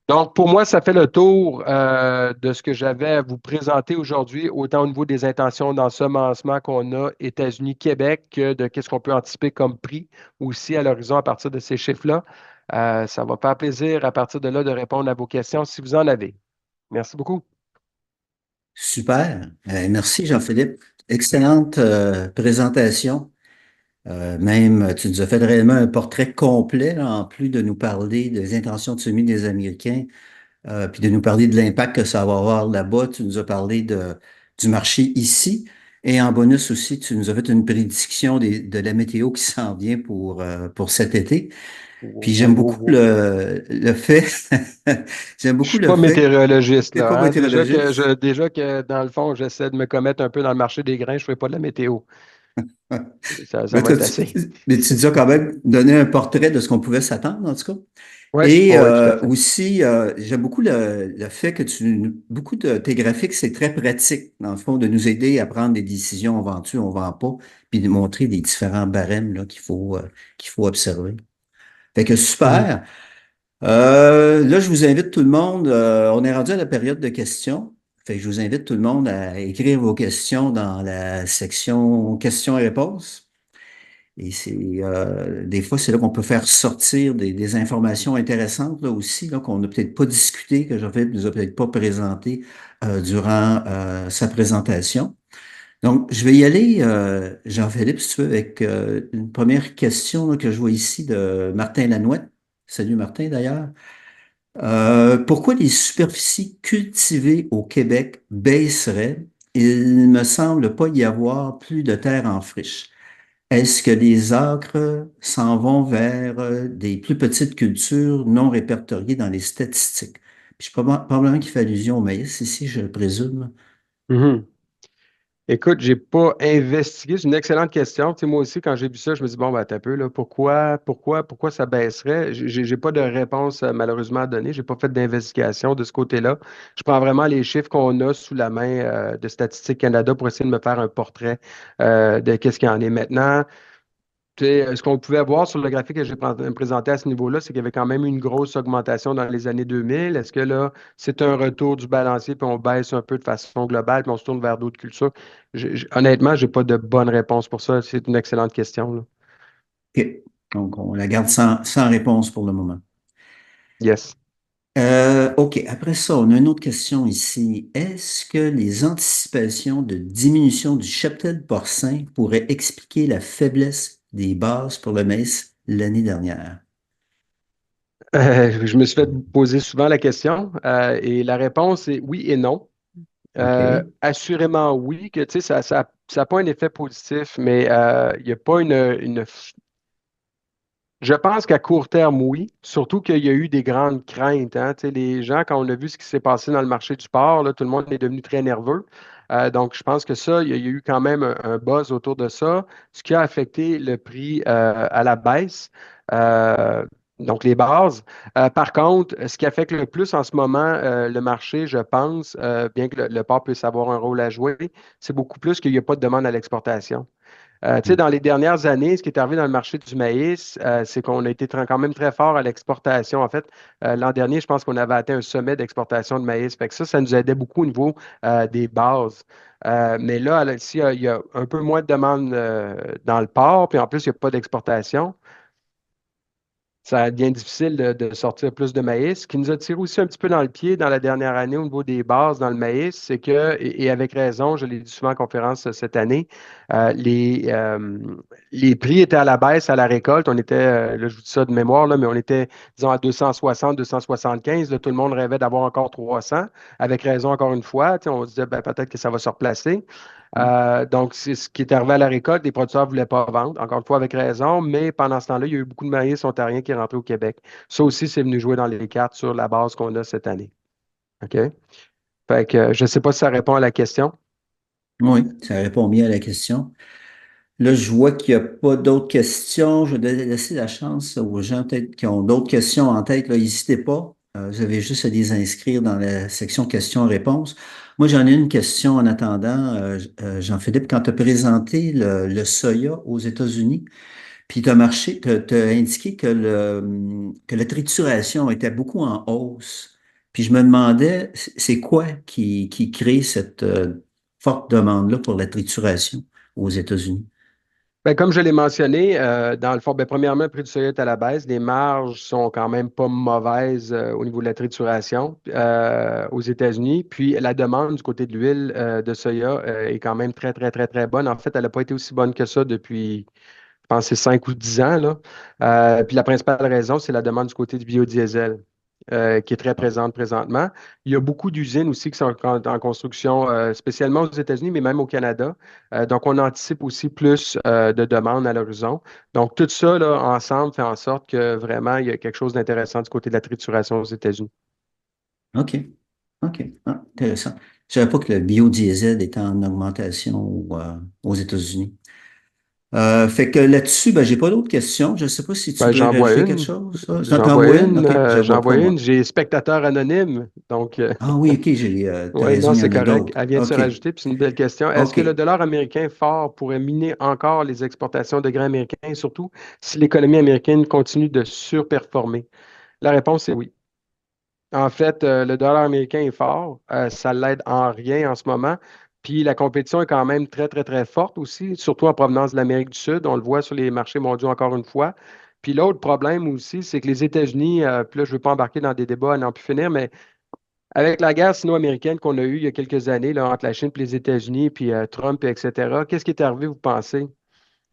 B: Donc, pour moi, ça fait le tour de ce que j'avais à vous présenter aujourd'hui, autant au niveau des intentions d'ensemencement qu'on a États-Unis, Québec, que de qu'est-ce qu'on peut anticiper comme prix aussi à l'horizon à partir de ces chiffres-là. Ça va faire plaisir à partir de là de répondre à vos questions si vous en avez. Merci beaucoup.
A: Super. Merci, Jean-Philippe. Excellente présentation. Même, tu nous as fait réellement un portrait complet, là, en plus de nous parler des intentions de semis des Américains, puis de nous parler de l'impact que ça va avoir là-bas. Tu nous as parlé du marché ici. Et en bonus aussi, tu nous as fait une prédiction de la météo qui s'en vient pour cet été. Puis j'aime beaucoup le fait, j'aime
B: Je
A: beaucoup
B: suis
A: le
B: pas
A: fait,
B: météorologiste,
A: t'es pas
B: là, hein.
A: météorologiste.
B: Déjà que dans le fond, j'essaie de me commettre un peu dans le marché des grains, je ne fais pas de la météo. Ça
A: Mais,
B: va être assez.
A: mais tu nous as quand même donné un portrait de ce qu'on pouvait s'attendre, en tout cas.
B: Oui,
A: Et
B: oui, tout à fait.
A: aussi, j'aime beaucoup le fait que beaucoup de tes graphiques, c'est très pratique, dans le fond, de nous aider à prendre des décisions, on vend-tu, on vend pas, puis de montrer les différents barèmes là, qu'il faut observer. Fait que
B: Mhm.
A: super. Là, je vous invite tout le monde, on est rendu à la période de questions. Fait que je vous invite tout le monde à écrire vos questions dans la section questions et réponses. Et des fois, c'est là qu'on peut faire sortir des informations intéressantes là aussi, là, qu'on n'a peut-être pas discuté, que Jean-Philippe nous a peut-être pas présenté durant sa présentation. Donc, je vais y aller, Jean-Philippe, si tu veux, avec une première question là, que je vois ici de Martin Lanouette. Salut Martin d'ailleurs. Pourquoi les superficies cultivées au Québec baisseraient? Il ne me semble pas y avoir plus de terre en friche. Est-ce que les acres s'en vont vers des plus petites cultures non répertoriées dans les statistiques? Puis probablement qu'il fait allusion au maïs ici, je le présume.
B: Mhm. Écoute, j'ai pas investigué. C'est une excellente question. Tu sais, moi aussi, quand j'ai vu ça, je me dis, bon, ben, attends un peu, là, pourquoi ça baisserait? J'ai pas de réponse, malheureusement, à donner. J'ai pas fait d'investigation de ce côté-là. Je prends vraiment les chiffres qu'on a sous la main, de Statistique Canada pour essayer de me faire un portrait, de qu'est-ce qu'il y en est maintenant. Tu sais, ce qu'on pouvait voir sur le graphique que j'ai présenté à ce niveau-là, c'est qu'il y avait quand même une grosse augmentation dans les années 2000. Est-ce que là, c'est un retour du balancier, puis on baisse un peu de façon globale, puis on se tourne vers d'autres cultures? Honnêtement, je n'ai pas de bonne réponse pour ça. C'est une excellente question, là.
A: OK. Donc, on la garde sans réponse pour le moment.
B: Yes.
A: OK. Après ça, on a une autre question ici. Est-ce que les anticipations de diminution du cheptel porcin pourraient expliquer la faiblesse des bases pour le maïs l'année dernière?
B: Je me suis fait poser souvent la question, et la réponse est oui et non.
A: OK.
B: Assurément oui, que tu sais, ça n'a pas un effet positif, mais il n'y a pas une je pense qu'à court terme, oui. Surtout qu'il y a eu des grandes craintes, hein. Tu sais, les gens, quand on a vu ce qui s'est passé dans le marché du porc, là, tout le monde est devenu très nerveux. Donc, je pense que ça, il y a eu quand même un buzz autour de ça, ce qui a affecté le prix, à la baisse. Euh, donc, les bases. Par contre, ce qui affecte le plus en ce moment, le marché, je pense, bien que le porc puisse avoir un rôle à jouer, c'est beaucoup plus qu'il n'y a pas de demande à l'exportation. Tu sais, dans les dernières années, ce qui est arrivé dans le marché du maïs, c'est qu'on a été quand même très fort à l'exportation. En fait, l'an dernier, je pense qu'on avait atteint un sommet d'exportation de maïs. Fait que ça nous aidait beaucoup au niveau, des bases. Mais là, s'il il y a un peu moins de demande, dans le port, puis en plus, il n'y a pas d'exportation, ça devient difficile de sortir plus de maïs. Ce qui nous a tiré aussi un petit peu dans le pied dans la dernière année au niveau des bases dans le maïs, c'est que, et avec raison, je l'ai dit souvent en conférence, cette année, euh, les, euh, les prix étaient à la baisse à la récolte. On était, là, je vous dis ça de mémoire, là, mais on était, disons, à 260, 275. Là, tout le monde rêvait d'avoir encore 300. Avec raison, encore une fois. Tu sais, on se disait, ben, peut-être que ça va se replacer. Donc, c'est ce qui est arrivé à la récolte. Les producteurs ne voulaient pas vendre, encore une fois avec raison, mais pendant ce temps-là, il y a eu beaucoup de maïs ontarien qui est rentré au Québec. Ça aussi, c'est venu jouer dans les cartes sur la base qu'on a cette année. OK? Fait que, je ne sais pas si ça répond à la question.
A: Oui, ça répond bien à la question. Là, je vois qu'il n'y a pas d'autres questions. Je vais laisser la chance aux gens peut-être qui ont d'autres questions en tête. Là, n'hésitez pas. Vous avez juste à les inscrire dans la section questions-réponses. Moi, j'en ai une question en attendant. Jean-Philippe, quand tu as présenté le soya aux États-Unis, puis tu as indiqué que la trituration était beaucoup en hausse. Puis je me demandais, c'est quoi qui crée cette forte demande-là pour la trituration aux États-Unis?
B: Ben, comme je l'ai mentionné, dans le fond, ben, premièrement, le prix du soya est à la baisse. Les marges sont quand même pas mauvaises, au niveau de la trituration, aux États-Unis. Puis la demande du côté de l'huile, de soya, est quand même très, très, très, très bonne. En fait, elle n'a pas été aussi bonne que ça depuis, je pense, c'est 5 ou 10 ans, là. Puis la principale raison, c'est la demande du côté du biodiesel, qui est très présente présentement. Il y a beaucoup d'usines aussi qui sont en construction, spécialement aux États-Unis, mais même au Canada. Donc, on anticipe aussi plus, de demandes à l'horizon. Donc, tout ça, là, ensemble, fait en sorte que vraiment, il y a quelque chose d'intéressant du côté de la trituration aux États-Unis.
A: OK. OK. Ah, intéressant. Je ne savais pas que le biodiesel était en augmentation aux États-Unis. Fait que là-dessus, ben, j'ai pas d'autres questions. Je ne sais pas si tu
B: Ben,
A: veux
B: j'en vois
A: rajouter quelque
B: une.
A: chose.
B: J'en
A: T'en
B: vois
A: vois une?
B: une.
A: OK, je ne vois
B: J'en
A: pas,
B: vois une.
A: moi.
B: J'ai spectateur anonyme. Donc,
A: Ah oui, OK, t'as
B: oui,
A: raison,
B: non,
A: il y
B: c'est
A: en a
B: correct.
A: d'autres.
B: Elle vient de se
A: OK.
B: rajouter, puis c'est une belle question. Est-ce que le
A: OK.
B: dollar américain fort pourrait miner encore les exportations de grains américains, et surtout si l'économie américaine continue de surperformer? La réponse est oui. En fait, le dollar américain est fort. Ça l'aide en rien en ce moment. Puis la compétition est quand même très, très, très forte aussi, surtout en provenance de l'Amérique du Sud. On le voit sur les marchés mondiaux encore une fois. Puis l'autre problème aussi, c'est que les États-Unis, puis là, je ne veux pas embarquer dans des débats à n'en plus finir, mais avec la guerre sino-américaine qu'on a eue il y a quelques années là, entre la Chine et les États-Unis, puis Trump, etc., qu'est-ce qui est arrivé, vous pensez?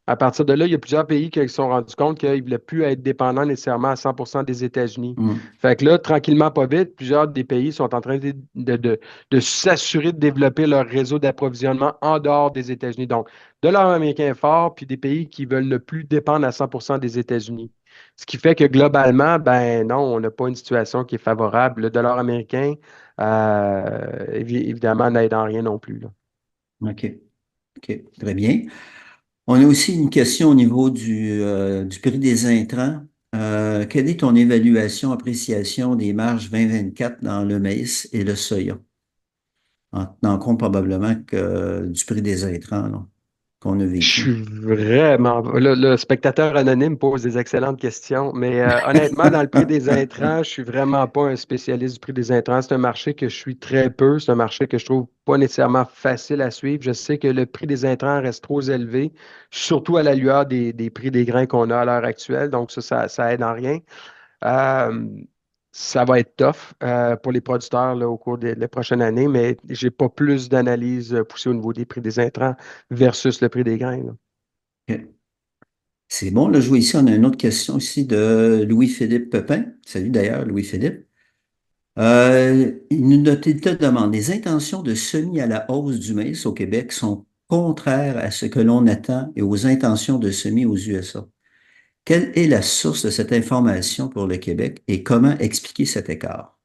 B: À partir de là, il y a plusieurs pays qui se sont rendus compte qu'ils ne voulaient plus être dépendants nécessairement à 100% des États-Unis.
A: Hmm.
B: Fait que là, tranquillement, pas vite, plusieurs des pays sont en train de s'assurer de développer leur réseau d'approvisionnement en dehors des États-Unis. Donc, de l'or américain fort, puis des pays qui veulent ne plus dépendre à 100% des États-Unis. Ce qui fait que globalement, ben non, on n'a pas une situation qui est favorable. Le dollar américain, évidemment, n'aide en rien non plus, là.
A: OK. OK, très bien. On a aussi une question au niveau du prix des intrants. Quelle est ton évaluation, appréciation des marges 2024 dans le maïs et le soya? En tenant compte probablement du prix des intrants là, qu'on a
B: Je
A: vécu.
B: suis vraiment. Le spectateur anonyme pose des excellentes questions, mais honnêtement, dans le prix des intrants, je suis vraiment pas un spécialiste du prix des intrants. C'est un marché que je suis très peu. C'est un marché que je trouve pas nécessairement facile à suivre. Je sais que le prix des intrants reste trop élevé, surtout à la lueur des prix des grains qu'on a à l'heure actuelle. Donc, ça aide en rien. Euh, Ça va être tough pour les producteurs là, au cours des prochaines années, mais j'ai pas plus d'analyse poussée au niveau des prix des intrants versus le prix des grains, là.
A: OK. C'est bon, là, je vois ici, on a une autre question ici de Louis-Philippe Pepin. Salut d'ailleurs, Louis-Philippe. Il te demande, les intentions de semis à la hausse du maïs au Québec sont contraires à ce que l'on attend et aux intentions de semis aux USA. Quelle est la source de cette information pour le Québec et comment expliquer cet écart?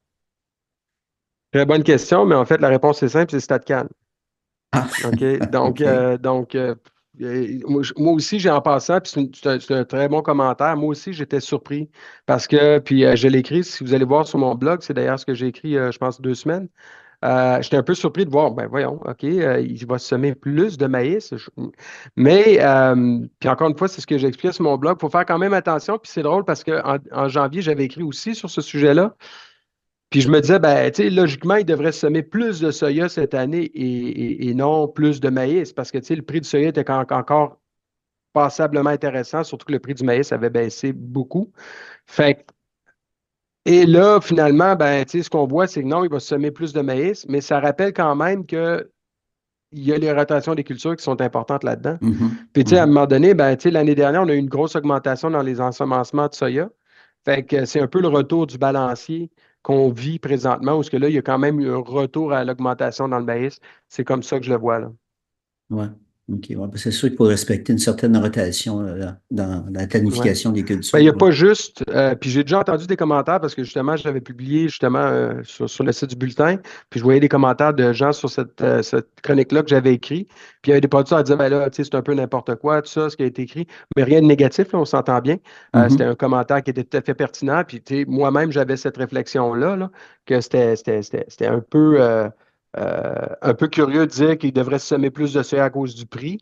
B: Très bonne question, mais en fait, la réponse est simple, c'est StatCan.
A: Ah,
B: OK? Donc,
A: OK.
B: moi aussi, j'ai en passant, puis c'est un très bon commentaire. Moi aussi, j'étais surpris parce que, puis je l'ai écrit, si vous allez voir sur mon blog, c'est d'ailleurs ce que j'ai écrit, je pense, 2 semaines. J'étais un peu surpris de voir, ben voyons, OK, il va semer plus de maïs. Mais, puis encore une fois, c'est ce que j'ai expliqué sur mon blog. Il faut faire quand même attention. Puis c'est drôle parce qu'en janvier, j'avais écrit aussi sur ce sujet-là. Puis je me disais, ben, tu sais, logiquement, il devrait semer plus de soya cette année et non plus de maïs parce que, tu sais, le prix du soya était encore passablement intéressant, surtout que le prix du maïs avait baissé beaucoup. Fait que et là, finalement, ben, tu sais, ce qu'on voit, c'est que non, il va semer plus de maïs, mais ça rappelle quand même qu'il y a les rotations des cultures qui sont importantes là-dedans.
A: Mhm,
B: Puis, tu sais, à un
A: mhm.
B: moment donné, ben, tu sais, l'année dernière, on a eu une grosse augmentation dans les ensemencements de soya. Fait que c'est un peu le retour du balancier qu'on vit présentement, où ce que là, il y a quand même eu un retour à l'augmentation dans le maïs. C'est comme ça que je le vois, là.
A: Ouais. OK. Ouais, c'est sûr qu'il faut respecter une certaine rotation dans la
B: Ouais.
A: planification des
B: Ben, il n'y
A: cultures.
B: a
A: Ouais.
B: pas juste, puis j'ai déjà entendu des commentaires parce que justement, j'avais publié justement sur le site du bulletin, puis je voyais des commentaires de gens sur cette chronique-là que j'avais écrit, puis il y avait des producteurs qui disaient, ben là, tu sais, c'est un peu n'importe quoi, tout ça, ce qui a été écrit, mais rien de négatif, là, on s'entend bien. C'était
A: Mhm.
B: un commentaire qui était tout à fait pertinent, puis tu sais, moi-même, j'avais cette réflexion-là, là, que c'était un peu curieux de dire qu'il devrait se semer plus de soya à cause du prix.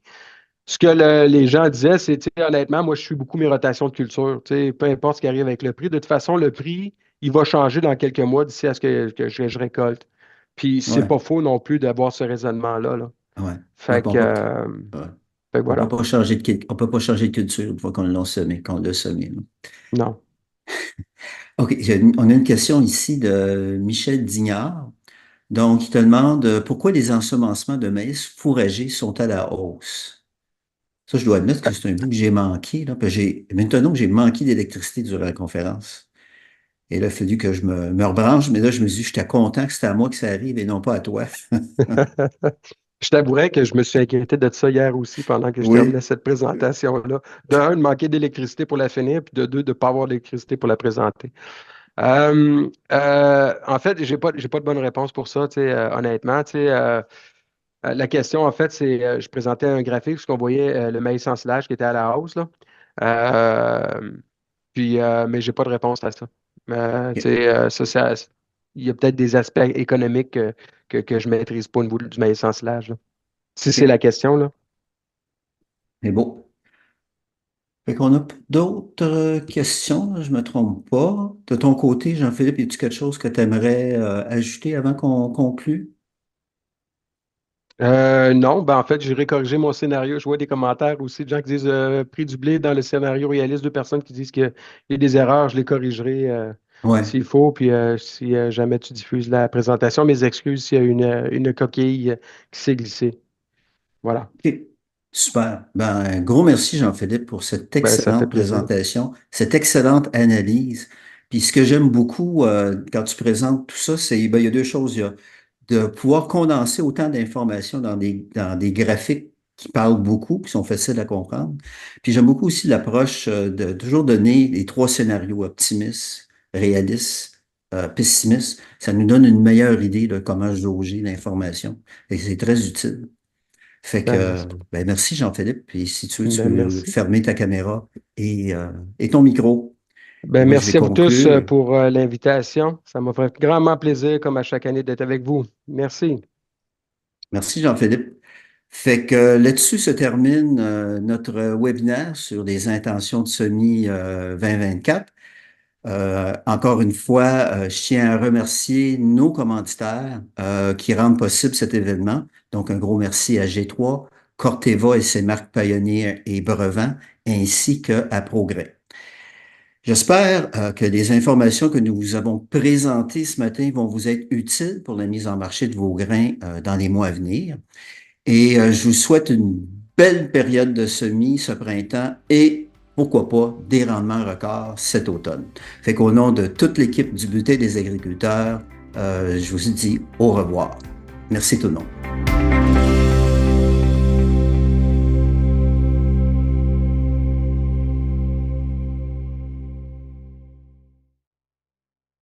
B: Ce que les gens disaient, c'est, tu sais, honnêtement, moi, je suis beaucoup mes rotations de culture. Tu sais, peu importe ce qui arrive avec le prix. De toute façon, le prix, il va changer dans quelques mois d'ici à ce que je récolte. Puis, c'est
A: Ouais.
B: pas faux non plus d'avoir ce raisonnement-là, là.
A: Ouais. Ouais,
B: Fait
A: puis
B: que,
A: ouais.
B: fait que
A: On peut
B: voilà.
A: pas changer on peut pas changer de culture une fois qu'on l'a semé. Là.
B: Non.
A: OK. On a une question ici de Michel Dignard. Donc, il te demande pourquoi les ensemencements de maïs fourragés sont à la hausse. Ça, je dois admettre que c'est un bout que j'ai manqué, là, parce que maintenant que j'ai manqué d'électricité durant la conférence. Et là, il a fallu que me rebranche, mais là, je me suis dit, j'étais content que c'était à moi que ça arrive et non pas à toi.
B: Je t'avouerais que je me suis inquiété de ça hier aussi pendant que je terminais
A: Oui.
B: cette présentation-là. De un, de manquer d'électricité pour la finir, puis de deux, de ne pas avoir d'électricité pour la présenter. En fait, j'ai pas de bonne réponse pour ça, tu sais, honnêtement. Tu sais, la question, en fait, c'est, je présentais un graphique où on voyait le maïs en silage qui était à la hausse, là. Euh, mais j'ai pas de réponse à ça. Tu
A: OK.
B: sais, il y a peut-être des aspects économiques que je maîtrise pas au niveau du maïs en silage, là. Si c'est
A: OK.
B: la question, là.
A: C'est beau. Fait qu'on a d'autres questions, là, je me trompe pas. De ton côté, Jean-Philippe, y a-t-il quelque chose que tu aimerais ajouter avant qu'on conclue?
B: Non, ben en fait, j'ai corrigé mon scénario. Je vois des commentaires aussi de gens qui disent prix du blé dans le scénario réaliste, deux personnes qui disent qu'il y a des erreurs. Je les corrigerai
A: Ouais.
B: s'il faut. Puis si jamais tu diffuses la présentation, mes excuses s'il y a une coquille qui s'est glissée. Voilà.
A: OK. Super. Ben, un gros merci, Jean-Philippe, pour cette
B: Ben, ça fait
A: excellente
B: plaisir.
A: présentation, cette excellente analyse. Puis ce que j'aime beaucoup quand tu présentes tout ça, c'est ben, il y a deux choses. Il y a de pouvoir condenser autant d'informations dans des graphiques qui parlent beaucoup, qui sont faciles à comprendre. Puis j'aime beaucoup aussi l'approche de toujours donner les trois scénarios, optimiste, réaliste, pessimiste. Ça nous donne une meilleure idée de comment jauger l'information. Et c'est très utile. Fait
B: Ben,
A: que, ben, merci Jean-Philippe. Puis si tu veux, tu
B: ben,
A: peux
B: merci.
A: fermer ta caméra et ton micro. Puis
B: Ben,
A: moi, je vais
B: merci à vous tous
A: conclure.
B: pour l'invitation. Ça m'a fait grandement plaisir, comme à chaque année, d'être avec vous. Merci.
A: Merci Jean-Philippe. Fait que là-dessus se termine notre webinaire sur les intentions de semis 2024. Encore une fois, je tiens à remercier nos commanditaires qui rendent possible cet événement. Donc, un gros merci à G3, Corteva et ses marques Pioneer et Brevant, ainsi qu'à Progrès. J'espère que les informations que nous vous avons présentées ce matin vont vous être utiles pour la mise en marché de vos grains dans les mois à venir. Et je vous souhaite une belle période de semis ce printemps et pourquoi pas des rendements records cet automne. Fait qu'au nom de toute l'équipe du Bulletin des agriculteurs, je vous dis au revoir. Merci tout le monde.